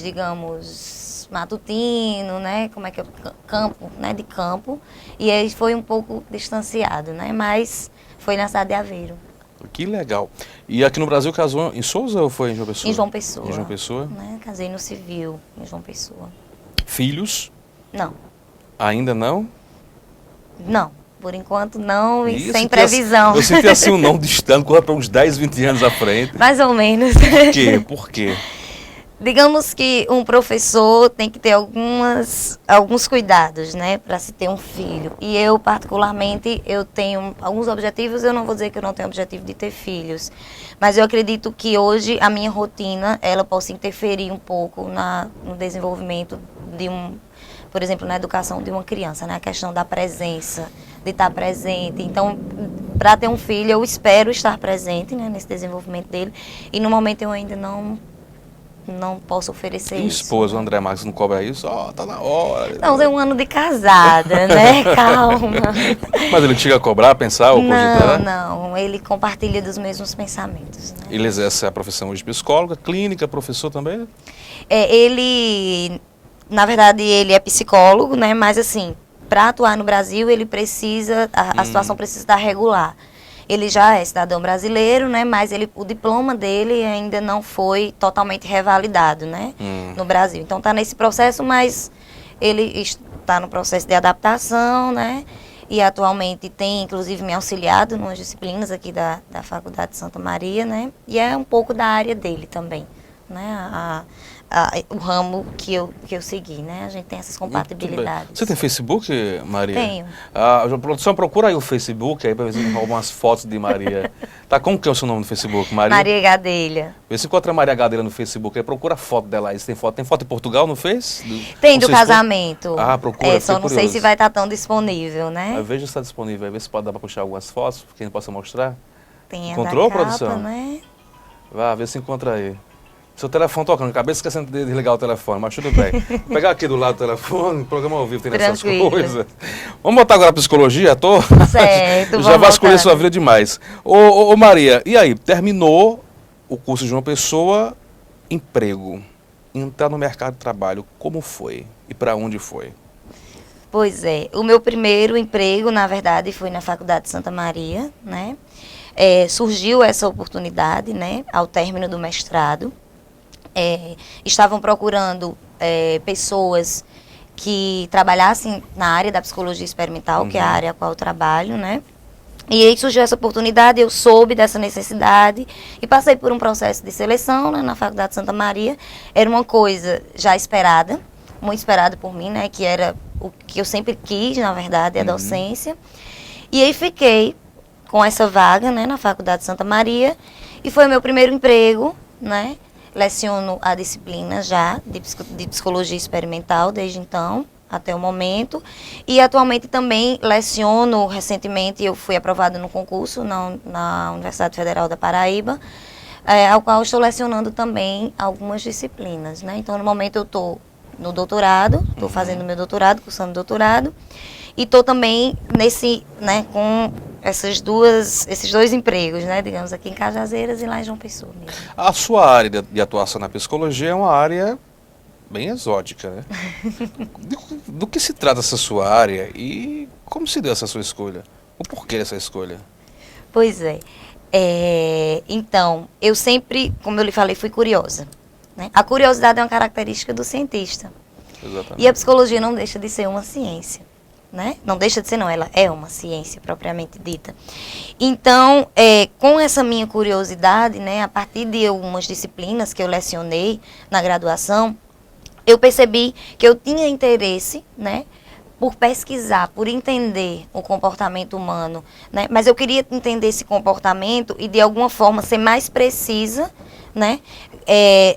digamos, matutino, né? Como é que é? Campo, né? De campo. E aí foi um pouco distanciado, né? Mas foi na cidade de Aveiro. Que legal. E aqui no Brasil casou em Sousa ou foi em João Pessoa? Em João Pessoa. Em João Pessoa? Né? Casei no civil, em João Pessoa. Filhos? Não. Ainda não? Não. Por enquanto não, e Isso, sem previsão. Eu senti assim um não distante, corre para uns 10, 20 anos à frente. Mais ou menos. Por quê? Por quê? Digamos que um professor tem que ter alguns cuidados, né, para se ter um filho. E eu, particularmente, eu tenho alguns objetivos. Eu não vou dizer que eu não tenho objetivo de ter filhos, mas eu acredito que hoje a minha rotina, ela possa interferir um pouco no desenvolvimento de por exemplo, na educação de uma criança, né, a questão da presença, de estar presente. Então, para ter um filho, eu espero estar presente, né, nesse desenvolvimento dele. E no momento eu ainda não posso oferecer E isso. o esposo, o André Marques, não cobra isso? Tá na hora. Não, tem um ano de casada, né? Calma. Mas ele chega a cobrar, pensar ou cogitar? Não. Ele compartilha dos mesmos pensamentos. Né? Ele exerce a profissão hoje de psicóloga, clínica, professor também? Ele, na verdade, ele é psicólogo, né? Mas assim, para atuar no Brasil, ele precisa, a situação precisa estar regular. Ele já é cidadão brasileiro, né? Mas o diploma dele ainda não foi totalmente revalidado, né? No Brasil. Então está nesse processo, mas ele está no processo de adaptação, né? E atualmente tem, inclusive, me auxiliado em umas disciplinas aqui da Faculdade de Santa Maria, né? E é um pouco da área dele também, né? O ramo que eu segui, né? A gente tem essas compatibilidades. Você tem Facebook, Maria? Tenho. A produção procura aí o Facebook, aí para ver se rouba umas fotos de Maria. Tá, como que é o seu nome no Facebook, Maria? Maria Gadelha. Vê se encontra a Maria Gadelha no Facebook, aí procura a foto dela aí. Tem foto em Portugal, no Face? Tem do casamento. Procura, só não sei se vai estar tão disponível, né? Veja se está disponível, aí vê se pode dar para puxar algumas fotos, que a gente possa mostrar. Tem Encontrou, a da capa, produção? Né? Vá, vê se encontra aí. Seu telefone tocando, cabeça esquecendo de desligar o telefone, mas tudo bem. Vou pegar aqui do lado do telefone, programa ao vivo tem essas coisas. Vamos botar agora a psicologia, Certo, já vasculhei sua vida demais. Ô Maria, e aí, terminou o curso de João Pessoa, emprego, entrar no mercado de trabalho, como foi e para onde foi? Pois é, o meu primeiro emprego, na verdade, foi na Faculdade de Santa Maria, né? Surgiu essa oportunidade, né, ao término do mestrado. Estavam procurando pessoas que trabalhassem na área da psicologia experimental, que é a área a qual eu trabalho, né? E aí surgiu essa oportunidade, eu soube dessa necessidade e passei por um processo de seleção, né, na Faculdade de Santa Maria. Era uma coisa já esperada, muito esperada por mim, né, que era o que eu sempre quis, na verdade, a docência. E aí fiquei com essa vaga, né, na Faculdade de Santa Maria, e foi o meu primeiro emprego, né? Leciono a disciplina já de psicologia experimental desde então até o momento, e atualmente também leciono. Recentemente eu fui aprovada no concurso na Universidade Federal da Paraíba, ao qual estou lecionando também algumas disciplinas, né? Então no momento eu estou no doutorado, estou fazendo meu doutorado, cursando doutorado, e estou também né, com esses dois empregos, né, digamos, aqui em Cajazeiras e lá em João Pessoa mesmo. A sua área de atuação na psicologia é uma área bem exótica, né? Do que se trata essa sua área e como se deu essa sua escolha? O porquê dessa escolha? Pois é. Então, eu sempre, como eu lhe falei, fui curiosa, né? A curiosidade é uma característica do cientista, Exatamente. E a psicologia não deixa de ser uma ciência, né? Não deixa de ser, não, ela é uma ciência propriamente dita. Então, com essa minha curiosidade, né, a partir de algumas disciplinas que eu lecionei na graduação, eu percebi que eu tinha interesse, né, por pesquisar, por entender o comportamento humano, né? Mas eu queria entender esse comportamento e, de alguma forma, ser mais precisa, né,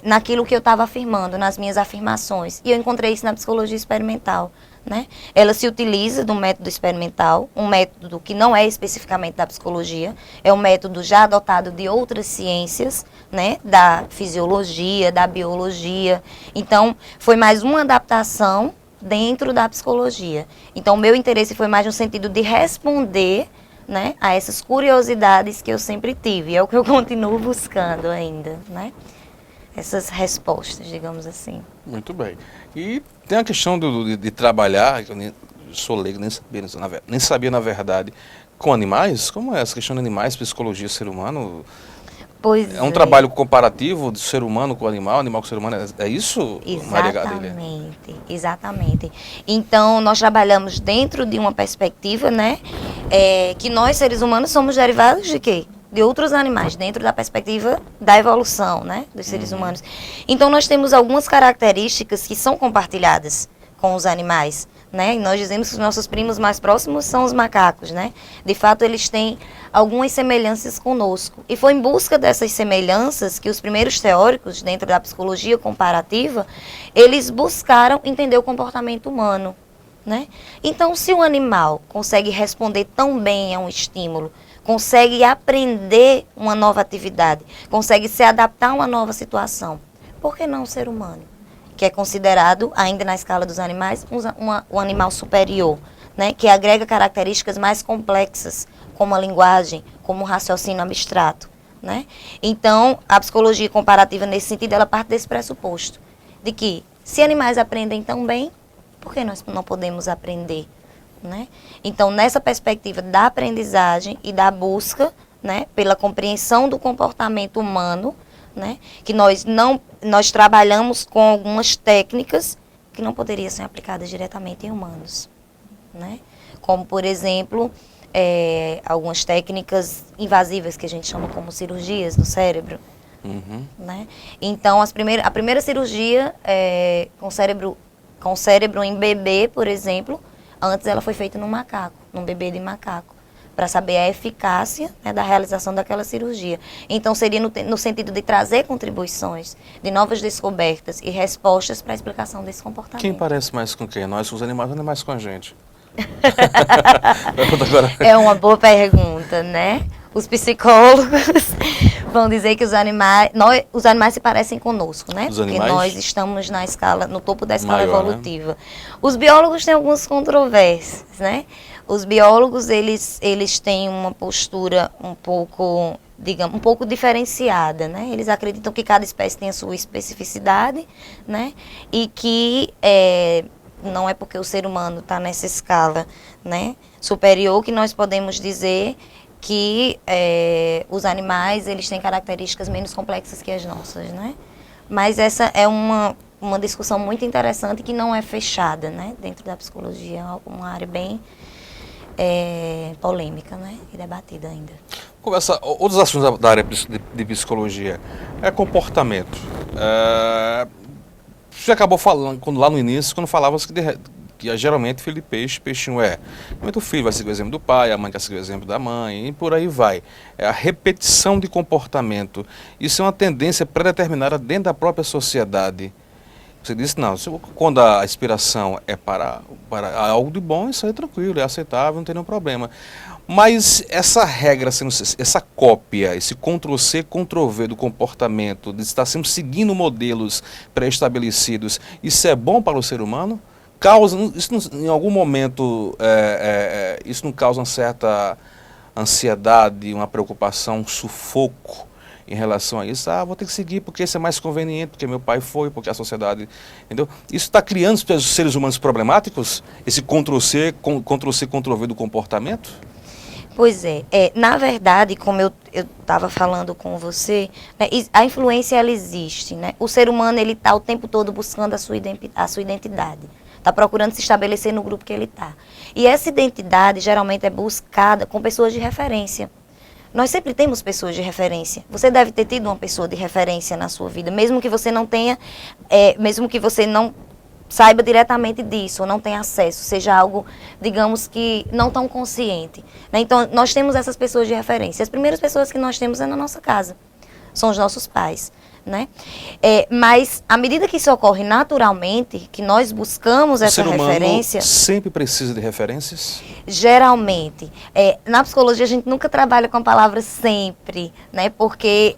naquilo que eu estava afirmando, nas minhas afirmações. E eu encontrei isso na psicologia experimental, né? Ela se utiliza do método experimental, um método que não é especificamente da psicologia, é um método já adotado de outras ciências, né, da fisiologia, da biologia. Então, foi mais uma adaptação dentro da psicologia. Então, o meu interesse foi mais no sentido de responder, né, a essas curiosidades que eu sempre tive. É o que eu continuo buscando ainda, né? Essas respostas, digamos assim. Muito bem. E tem a questão de trabalhar, eu sou leigo, nem sabia na verdade, com animais. Como é essa questão de animais, psicologia, ser humano? Pois é um trabalho comparativo de ser humano com animal com ser humano, é isso, Maria Gadilha? Exatamente. Então, nós trabalhamos dentro de uma perspectiva, né, que nós, seres humanos, somos derivados de quê? De outros animais, dentro da perspectiva da evolução, né, dos seres humanos. Então, nós temos algumas características que são compartilhadas com os animais, né? E nós dizemos que os nossos primos mais próximos são os macacos, né? De fato, eles têm algumas semelhanças conosco. E foi em busca dessas semelhanças que os primeiros teóricos, dentro da psicologia comparativa, eles buscaram entender o comportamento humano, né? Então, se o animal consegue responder tão bem a um estímulo, consegue aprender uma nova atividade, consegue se adaptar a uma nova situação, por que não o ser humano? Que é considerado, ainda na escala dos animais, um animal superior, né? Que agrega características mais complexas, como a linguagem, como o raciocínio abstrato, né? Então, a psicologia comparativa, nesse sentido, ela parte desse pressuposto, de que, se animais aprendem tão bem, por que nós não podemos aprender, né? Então, nessa perspectiva da aprendizagem e da busca, né, pela compreensão do comportamento humano, né, que nós trabalhamos com algumas técnicas que não poderiam ser aplicadas diretamente em humanos, né? Como, por exemplo, algumas técnicas invasivas que a gente chama como cirurgias no cérebro. Né? Então, a primeira cirurgia com cérebro em bebê, por exemplo, antes ela foi feita num macaco, num bebê de macaco, para saber a eficácia, né, da realização daquela cirurgia. Então, seria no sentido de trazer contribuições, de novas descobertas e respostas para a explicação desse comportamento. Quem parece mais com quem? Nós com os animais ou os animais com a gente? É uma boa pergunta, né? Os psicólogos vão dizer que os animais se parecem conosco, né? Porque nós estamos no topo da escala maior, evolutiva. Né? Os biólogos têm algumas controvérsias, né? Os biólogos, eles têm uma postura um pouco diferenciada, né? Eles acreditam que cada espécie tem a sua especificidade, né? E que não é porque o ser humano está nessa escala, né, superior que nós podemos dizer que os animais, eles têm características menos complexas que as nossas, né? Mas essa é uma discussão muito interessante que não é fechada, né? Dentro da psicologia, é uma área bem polêmica, né? E debatida ainda. Outros assuntos da área de psicologia é comportamento. Você acabou falando lá no início, quando falava que geralmente filho de peixinho o filho vai seguir o exemplo do pai, a mãe vai seguir o exemplo da mãe, e por aí vai. É a repetição de comportamento. Isso é uma tendência predeterminada dentro da própria sociedade. Você disse, não, quando a inspiração é para algo de bom, isso aí é tranquilo, é aceitável, não tem nenhum problema. Mas essa regra, essa cópia, esse Ctrl-C, Ctrl-V do comportamento, de estar sempre seguindo modelos pré-estabelecidos, isso é bom para o ser humano? Em algum momento, isso não causa uma certa ansiedade, uma preocupação, um sufoco em relação a isso? Vou ter que seguir porque isso é mais conveniente, porque meu pai foi, porque a sociedade... Entendeu? Isso está criando os seres humanos problemáticos? Esse Ctrl-C, Ctrl-V do comportamento? Pois é, na verdade, como eu estava falando com você, né, a influência ela existe, né? O ser humano ele está o tempo todo buscando a sua identidade, está procurando se estabelecer no grupo que ele está. E essa identidade geralmente é buscada com pessoas de referência. Nós sempre temos pessoas de referência. Você deve ter tido uma pessoa de referência na sua vida, mesmo que você não tenha, mesmo que você não saiba diretamente disso, ou não tenha acesso, seja algo, digamos que, não tão consciente, né? Então, nós temos essas pessoas de referência. As primeiras pessoas que nós temos é na nossa casa, são os nossos pais, né? Mas, à medida que isso ocorre naturalmente, que nós buscamos essa referência... O ser humano sempre precisa de referências? Geralmente. Na psicologia, a gente nunca trabalha com a palavra sempre, né? Porque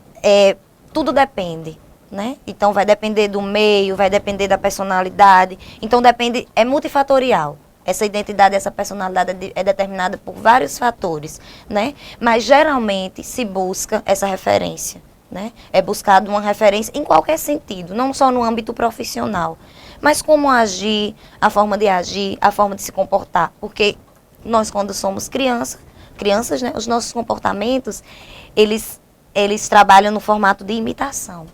tudo depende. Né? Então vai depender do meio, vai depender da personalidade. Então depende, é multifatorial. Essa identidade, essa personalidade é determinada por vários fatores, né? Mas geralmente se busca essa referência, né? É buscado uma referência em qualquer sentido, não só no âmbito profissional, mas como agir, a forma de se comportar, porque nós quando somos crianças, né, os nossos comportamentos, eles trabalham no formato de imitação.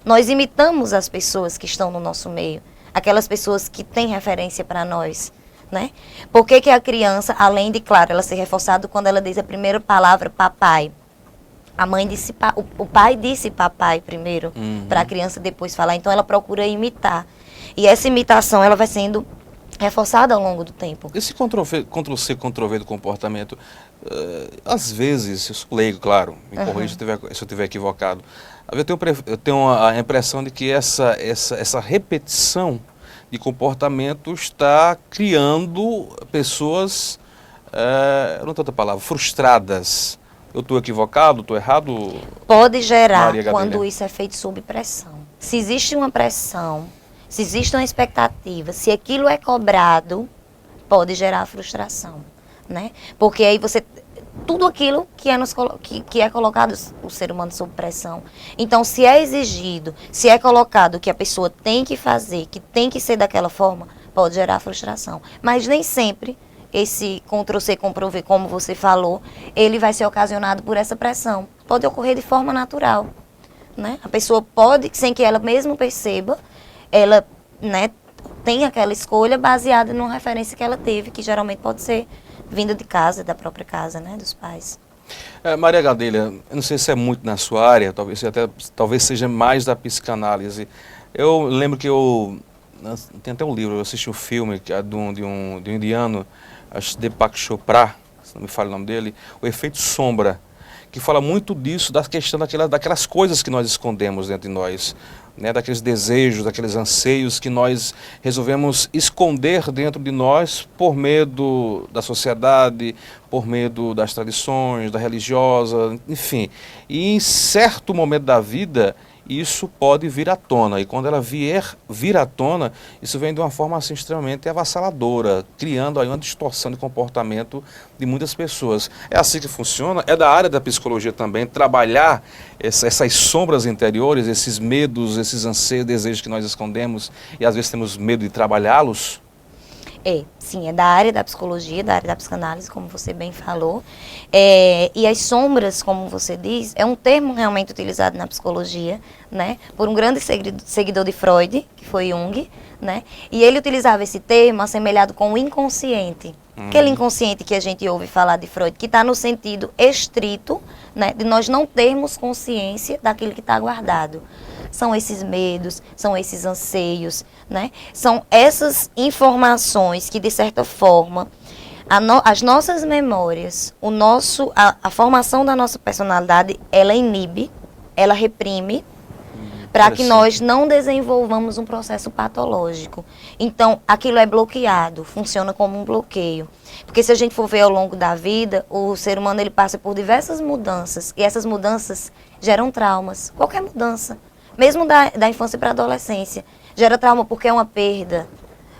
Nós imitamos as pessoas que estão no nosso meio, aquelas pessoas que têm referência para nós, né? Por que a criança, além de, claro, ela ser reforçada quando ela diz a primeira palavra, papai, a mãe disse, o pai disse papai primeiro, para a criança depois falar, então ela procura imitar. E essa imitação, ela vai sendo reforçada ao longo do tempo. Esse Ctrl-C, Ctrl-V do comportamento, às vezes, eu sou leigo, claro, me corrija se eu estiver equivocado, eu tenho a impressão de que essa repetição de comportamento está criando pessoas, não tenho outra palavra, frustradas. Eu estou equivocado, estou errado? Pode gerar quando isso é feito sob pressão. Se existe uma pressão, se existe uma expectativa, se aquilo é cobrado, pode gerar frustração, né? Porque aí tudo aquilo que é colocado o ser humano sob pressão. Então, se é exigido, se é colocado que a pessoa tem que fazer, que tem que ser daquela forma, pode gerar frustração. Mas nem sempre esse Ctrl-C, Ctrl-V, como você falou, ele vai ser ocasionado por essa pressão. Pode ocorrer de forma natural, né? A pessoa pode, sem que ela mesmo perceba, ela, né, tem aquela escolha baseada numa referência que ela teve, que geralmente pode ser vinda de casa, da própria casa, né, dos pais. Maria Gadelha, eu não sei se é muito na sua área, talvez seja mais da psicanálise. Eu lembro que tem até um livro, eu assisti um filme que é de um indiano, acho Deepak Chopra, se não me fala o nome dele, O Efeito Sombra, que fala muito disso, da questão daquelas coisas que nós escondemos dentro de nós, né, daqueles desejos, daqueles anseios que nós resolvemos esconder dentro de nós por medo da sociedade, por medo das tradições, da religiosa, enfim. E em certo momento da vida, isso pode vir à tona. E quando ela vir à tona, isso vem de uma forma assim, extremamente avassaladora, criando aí uma distorção de comportamento de muitas pessoas. É assim que funciona? É da área da psicologia também trabalhar essas sombras interiores, esses medos, esses anseios, desejos que nós escondemos e às vezes temos medo de trabalhá-los? Sim, é da área da psicologia, da área da psicanálise, como você bem falou. E as sombras, como você diz, é um termo realmente utilizado na psicologia, né, por um grande seguidor de Freud, que foi Jung, né, e ele utilizava esse termo assemelhado com o inconsciente. Aquele inconsciente que a gente ouve falar de Freud, que está no sentido estrito, né, de nós não termos consciência daquilo que está guardado. São esses medos, são esses anseios, né? São essas informações que, de certa forma, as nossas memórias, a formação da nossa personalidade, ela inibe, ela reprime, para que nós não desenvolvamos um processo patológico. Então, aquilo é bloqueado, funciona como um bloqueio. Porque se a gente for ver ao longo da vida, o ser humano ele passa por diversas mudanças, e essas mudanças geram traumas, qualquer mudança. Mesmo da infância para a adolescência, gera trauma porque é uma perda.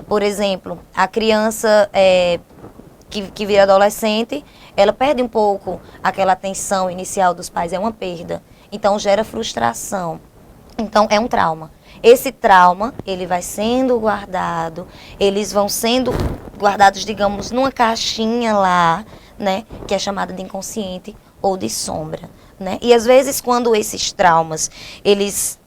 Por exemplo, a criança que vira adolescente, ela perde um pouco aquela atenção inicial dos pais, é uma perda. Então, gera frustração. Então, é um trauma. Esse trauma, ele vai sendo guardado, eles vão sendo guardados, digamos, numa caixinha lá, né, que é chamada de inconsciente ou de sombra, né? E às vezes quando esses traumas, eles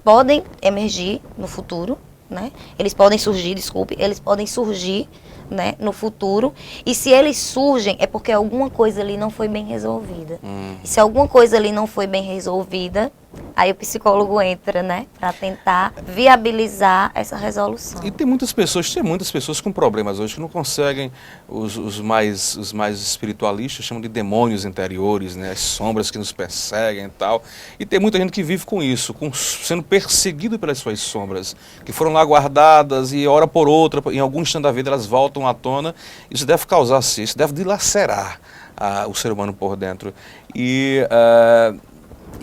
podem emergir no futuro, né? Eles podem surgir, né, no futuro, e se eles surgem é porque alguma coisa ali não foi bem resolvida. E se alguma coisa ali não foi bem resolvida, aí o psicólogo entra, né, para tentar viabilizar essa resolução. E tem muitas pessoas com problemas hoje que não conseguem, os mais espiritualistas chamam de demônios interiores, né, as sombras que nos perseguem e tal. E tem muita gente que vive com isso, sendo perseguido pelas suas sombras, que foram lá guardadas e hora por outra, em algum instante da vida elas voltam à tona. Isso deve causar, isso deve dilacerar o ser humano por dentro. E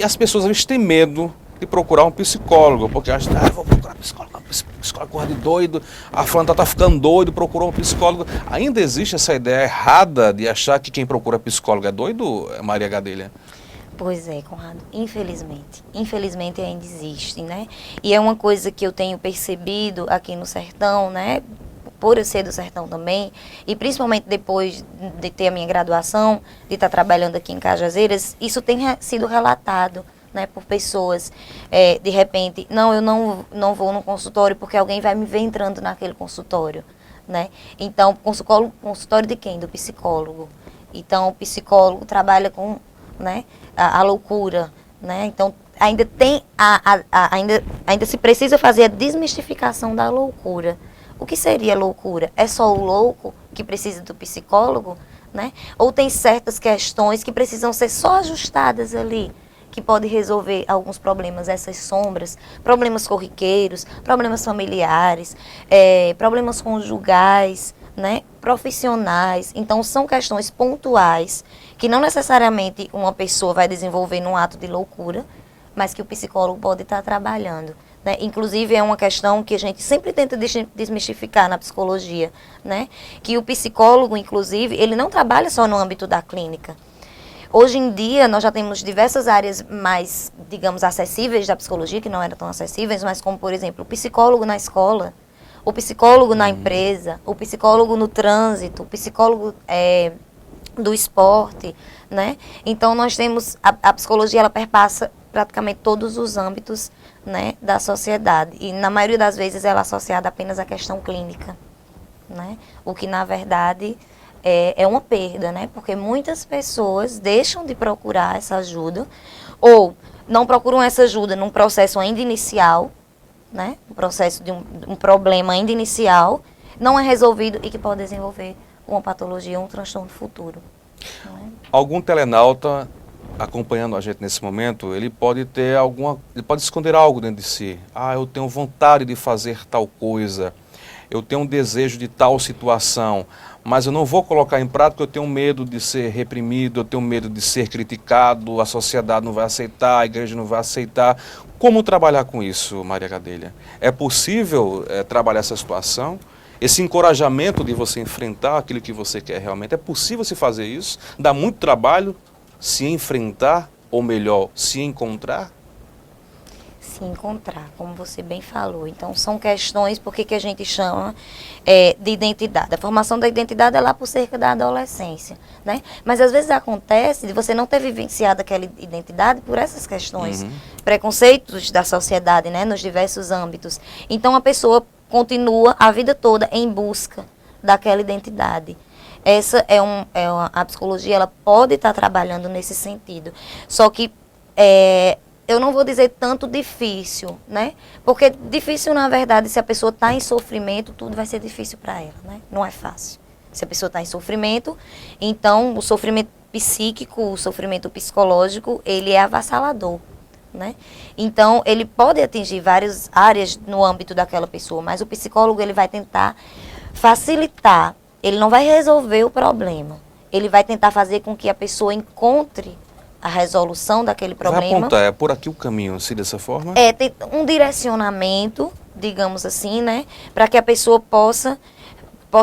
as pessoas às vezes têm medo de procurar um psicólogo, porque acham, vou procurar psicólogo, psicólogo corre de doido, a fulana tá ficando doido, procurou um psicólogo. Ainda existe essa ideia errada de achar que quem procura psicólogo é doido, Maria Gadelha? Pois é, Conrado, infelizmente ainda existe, né? E é uma coisa que eu tenho percebido aqui no sertão, né? Por eu ser do sertão também, e principalmente depois de ter a minha graduação, de estar trabalhando aqui em Cajazeiras, isso tem sido relatado, né, por pessoas, de repente, eu não vou no consultório porque alguém vai me ver entrando naquele consultório, né? Então, consultório de quem? Do psicólogo. Então, o psicólogo trabalha com, né, a loucura, né? Então, ainda tem, ainda se precisa fazer a desmistificação da loucura. O que seria loucura? É só o louco que precisa do psicólogo, né? Ou tem certas questões que precisam ser só ajustadas ali, que pode resolver alguns problemas, essas sombras, problemas corriqueiros, problemas familiares, problemas conjugais, né? Profissionais. Então, são questões pontuais que não necessariamente uma pessoa vai desenvolver num ato de loucura, mas que o psicólogo pode estar trabalhando. Né? Inclusive, é uma questão que a gente sempre tenta desmistificar na psicologia, né? Que o psicólogo, inclusive, ele não trabalha só no âmbito da clínica. Hoje em dia, nós já temos diversas áreas mais, digamos, acessíveis da psicologia, que não eram tão acessíveis, mas como, por exemplo, o psicólogo na escola, o psicólogo na empresa, o psicólogo no trânsito, o psicólogo do esporte, né? Então, nós temos, a psicologia, ela perpassa praticamente todos os âmbitos, né, da sociedade. E, na maioria das vezes, ela é associada apenas à questão clínica, né? O que, na verdade, é uma perda, né? Porque muitas pessoas deixam de procurar essa ajuda ou não procuram essa ajuda num processo ainda inicial, né? Um processo de um problema ainda inicial, não é resolvido e que pode desenvolver uma patologia, um transtorno futuro. Né? Algum telenauta acompanhando a gente nesse momento, ele pode esconder algo dentro de si. Eu tenho vontade de fazer tal coisa, eu tenho um desejo de tal situação, mas eu não vou colocar em prática, eu tenho medo de ser reprimido, eu tenho medo de ser criticado, a sociedade não vai aceitar, a igreja não vai aceitar. Como trabalhar com isso, Maria Gadelha? É possível trabalhar essa situação? Esse encorajamento de você enfrentar aquilo que você quer realmente, é possível se fazer isso? Dá muito trabalho se enfrentar, ou melhor, se encontrar? Se encontrar, como você bem falou. Então, são questões, por que a gente chama de identidade. A formação da identidade é lá por cerca da adolescência, né? Mas, às vezes, acontece de você não ter vivenciado aquela identidade por essas questões, preconceitos da sociedade, né? Nos diversos âmbitos. Então, a pessoa continua a vida toda em busca daquela identidade. Essa a psicologia, ela pode estar trabalhando nesse sentido. Só que eu não vou dizer tanto difícil, né? Porque difícil, na verdade, se a pessoa está em sofrimento, tudo vai ser difícil para ela, né? Não é fácil. Se a pessoa está em sofrimento, então o sofrimento psíquico, o sofrimento psicológico, ele é avassalador, né? Então, ele pode atingir várias áreas no âmbito daquela pessoa, mas o psicólogo, ele vai tentar facilitar. Ele não vai resolver o problema. Ele vai tentar fazer com que a pessoa encontre a resolução daquele problema. Vai apontar, é por aqui o caminho, se dessa forma? Tem um direcionamento, digamos assim, né? Para que a pessoa possa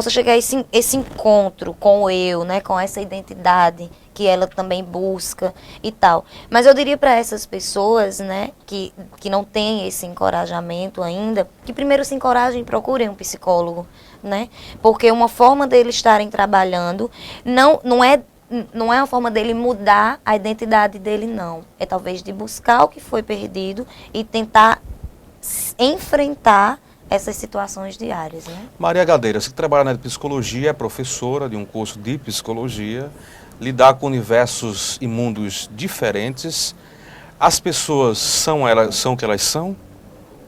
chegar a esse encontro com o eu, né? Com essa identidade que ela também busca e tal. Mas eu diria para essas pessoas, né? Que não têm esse encorajamento ainda, que primeiro se encorajem e procurem um psicólogo, né? Porque uma forma deles estarem trabalhando não é uma forma dele mudar a identidade dele, não. É talvez de buscar o que foi perdido e tentar enfrentar essas situações diárias, né? Maria Gadeira, você que trabalha na área de psicologia, é professora de um curso de psicologia, lidar com universos e mundos diferentes. As pessoas são o que elas são?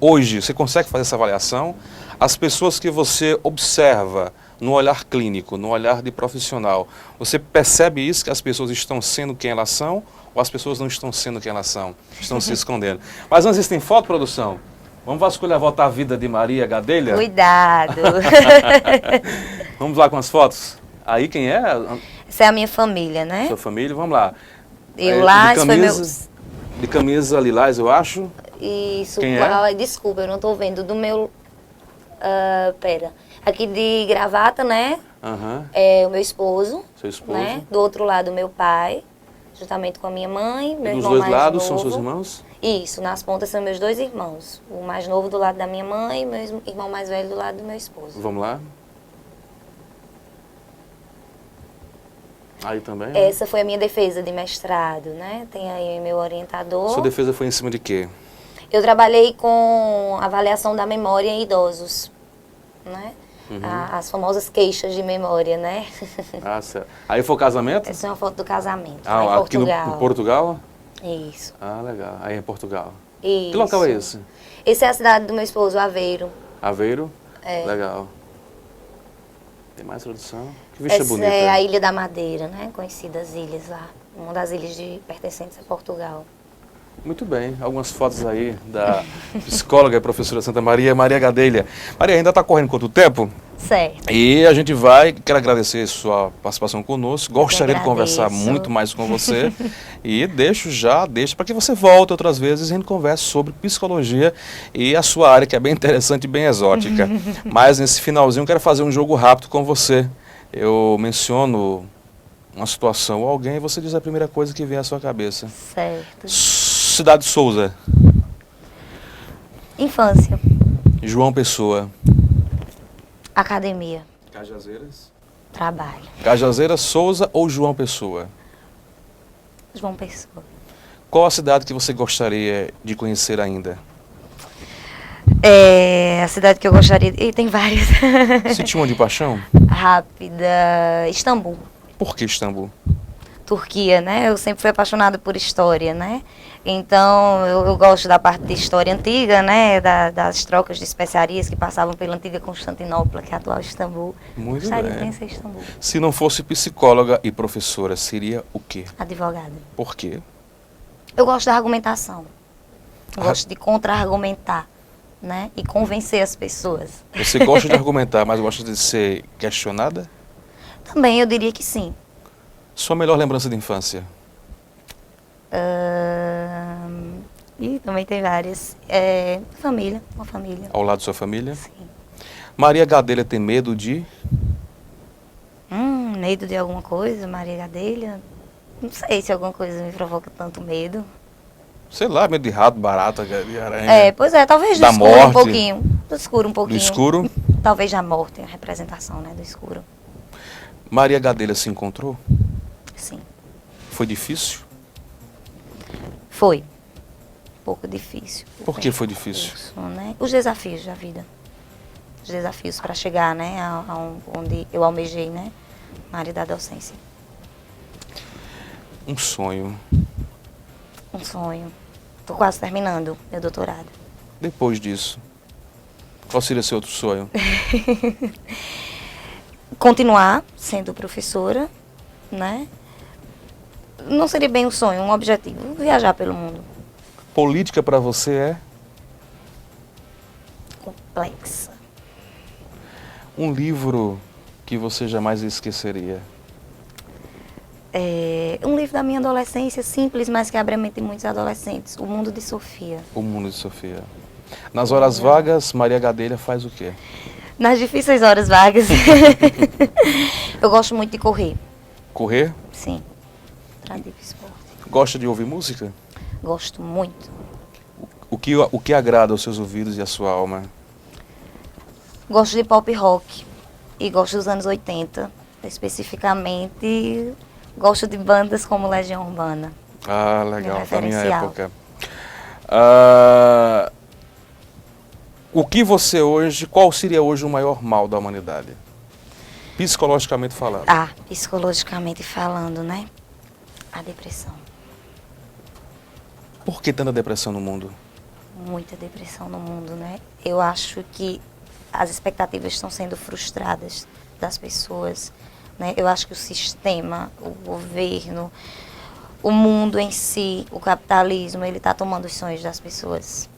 Hoje, você consegue fazer essa avaliação? As pessoas que você observa no olhar clínico, no olhar de profissional, você percebe isso, que as pessoas estão sendo quem elas são, ou as pessoas não estão sendo quem elas são, estão se escondendo? Mas antes disso, tem foto, produção? Vamos vasculhar a volta à vida de Maria Gadelha? Cuidado! Vamos lá com as fotos? Aí quem é? Essa é a minha família, né? Sua família, vamos lá. Esse foi meu... De camisa lilás, eu acho. Isso, quem é? Desculpa, eu não estou vendo. Do meu... pera. Aqui de gravata, né? É o meu esposo. Seu esposo. Né? Do outro lado, meu pai. Juntamente com a minha mãe. Meu e dos irmão dois mais lados novo. são seus irmãos? Isso, nas pontas são meus 2 irmãos. O mais novo do lado da minha mãe e meu irmão mais velho do lado do meu esposo. Vamos lá. Aí também? Né? Essa foi a minha defesa de mestrado, né? Tem aí meu orientador. Sua defesa foi em cima de quê? Eu trabalhei com avaliação da memória em idosos, né? As famosas queixas de memória, né? Ah, certo. Aí foi o casamento? Essa é uma foto do casamento, lá em aqui Portugal. no Portugal? Isso. Ah, legal. Aí em Portugal. Isso. Que local é esse? Esse é a cidade do meu esposo, Aveiro. Aveiro? É. Legal. Tem mais tradução? Que vista Essa bonita. é a Ilha da Madeira, né? Conhecidas ilhas lá. Uma das ilhas pertencentes a Portugal. Muito bem. Algumas fotos aí da psicóloga e professora Santa Maria, Maria Gadelha. Maria, ainda está correndo quanto tempo? Certo. E a gente quero agradecer sua participação conosco. Gostaria de conversar muito mais com você. E deixo para que você volte outras vezes e a gente converse sobre psicologia e a sua área, que é bem interessante e bem exótica. Mas nesse finalzinho eu quero fazer um jogo rápido com você. Eu menciono uma situação ou alguém e você diz a primeira coisa que vem à sua cabeça. Certo. Cidade de Souza. Infância. João Pessoa. Academia. Cajazeiras. Trabalho. Cajazeiras, Souza ou João Pessoa? João Pessoa. Qual a cidade que você gostaria de conhecer ainda? A cidade que eu gostaria... tem várias. Sentiu uma de paixão? Rápida. Istambul. Por que Istambul? Turquia, né? Eu sempre fui apaixonada por história, né? Então, eu gosto da parte de história antiga, né? Das trocas de especiarias que passavam pela antiga Constantinopla, que é a atual Istambul. Muito Gostaria bem. de conhecer Istambul. Se não fosse psicóloga e professora, seria o quê? Advogada. Por quê? Eu gosto da argumentação. Eu gosto de contra-argumentar, né? E convencer as pessoas. Você gosta de argumentar, mas gosta de ser questionada? Também, eu diria que sim. Sua melhor lembrança de infância? Também tem várias. Família, uma família. Ao lado da sua família? Sim. Maria Gadelha tem medo de? Medo de alguma coisa, Maria Gadelha? Não sei se alguma coisa me provoca tanto medo. Sei lá, medo de rato, barata, de aranha. Pois é, talvez do da escuro morte. um pouquinho. Do escuro um pouquinho. Do escuro? Talvez da morte, a representação, né, do escuro. Maria Gadelha se encontrou? Sim. Foi difícil? Foi. Um pouco difícil. Por que foi difícil? Isso, né? Os desafios da vida. Os desafios para chegar, né, onde eu almejei, né, na área da docência. Um sonho. Um sonho. Estou quase terminando meu doutorado. Depois disso, qual seria seu outro sonho? Continuar sendo professora, né? Não seria bem um sonho, um objetivo. Viajar pelo mundo. Política para você é? Complexa. Um livro que você jamais esqueceria? Um livro da minha adolescência, simples, mas que abre a mente de muitos adolescentes. O Mundo de Sofia. O Mundo de Sofia. Nas horas vagas, Maria Gadelha faz o quê? Nas difíceis horas vagas, eu gosto muito de correr. Correr? Sim. Pratico esporte. Gosta de ouvir música? Gosto muito. O que agrada aos seus ouvidos e à sua alma? Gosto de pop rock. e gosto dos anos 80, especificamente gosto de bandas como Legião Urbana. Ah, legal, da minha referencial. época. O que você hoje, qual seria hoje o maior mal da humanidade? Psicologicamente falando. Psicologicamente falando, né? A depressão. Por que tanta depressão no mundo? Muita depressão no mundo, né? Eu acho que as expectativas estão sendo frustradas das pessoas, né? Eu acho que o sistema, o governo, o mundo em si, o capitalismo, ele está tomando os sonhos das pessoas.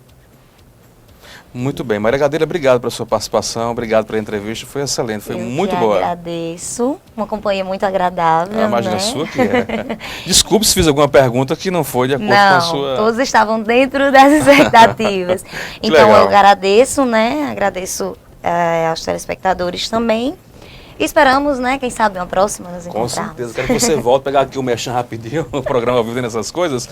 Muito bem. Maria Gadelha, obrigado pela sua participação, obrigado pela entrevista, foi excelente, foi muito boa. Eu agradeço, uma companhia muito agradável, imagina né? a sua que é. Desculpe se fiz alguma pergunta que não foi de acordo com a sua... todos estavam dentro das expectativas. Então legal. eu agradeço, né? Agradeço aos telespectadores também. E esperamos, né? Quem sabe uma próxima nos encontrarmos. Com certeza. Quero que você volte, pegar aqui o Merchan rapidinho, o programa ao vivo nessas coisas.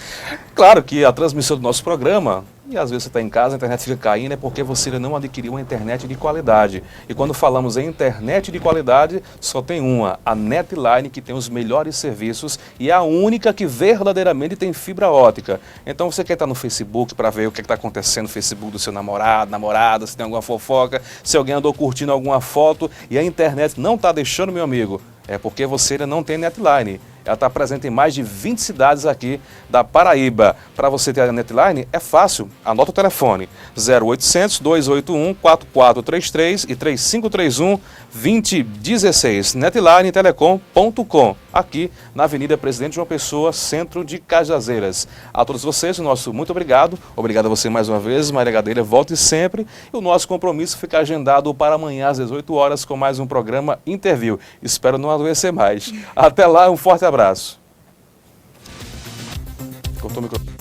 Claro que a transmissão do nosso programa, e às vezes você está em casa, a internet fica caindo, é porque você ainda não adquiriu uma internet de qualidade. E quando falamos em internet de qualidade, só tem uma, a Netline, que tem os melhores serviços e é a única que verdadeiramente tem fibra ótica. Então você quer estar no Facebook para ver o que está acontecendo no Facebook do seu namorado, namorada, se tem alguma fofoca, se alguém andou curtindo alguma foto e a internet não está deixando, meu amigo, é porque você ainda não tem Netline. Ela está presente em mais de 20 cidades aqui da Paraíba. Para você ter a Netline, é fácil. Anota o telefone, 0800-281-4433 e 3531-2016. netlinetelecom.com, aqui na Avenida Presidente João Pessoa, centro de Cajazeiras. A todos vocês, o nosso muito obrigado. Obrigado a você mais uma vez, Maria Gadelha, volte sempre. E o nosso compromisso fica agendado para amanhã às 18 horas com mais um programa Interview. Espero não adoecer mais. Até lá, um forte abraço. Cortou o microfone.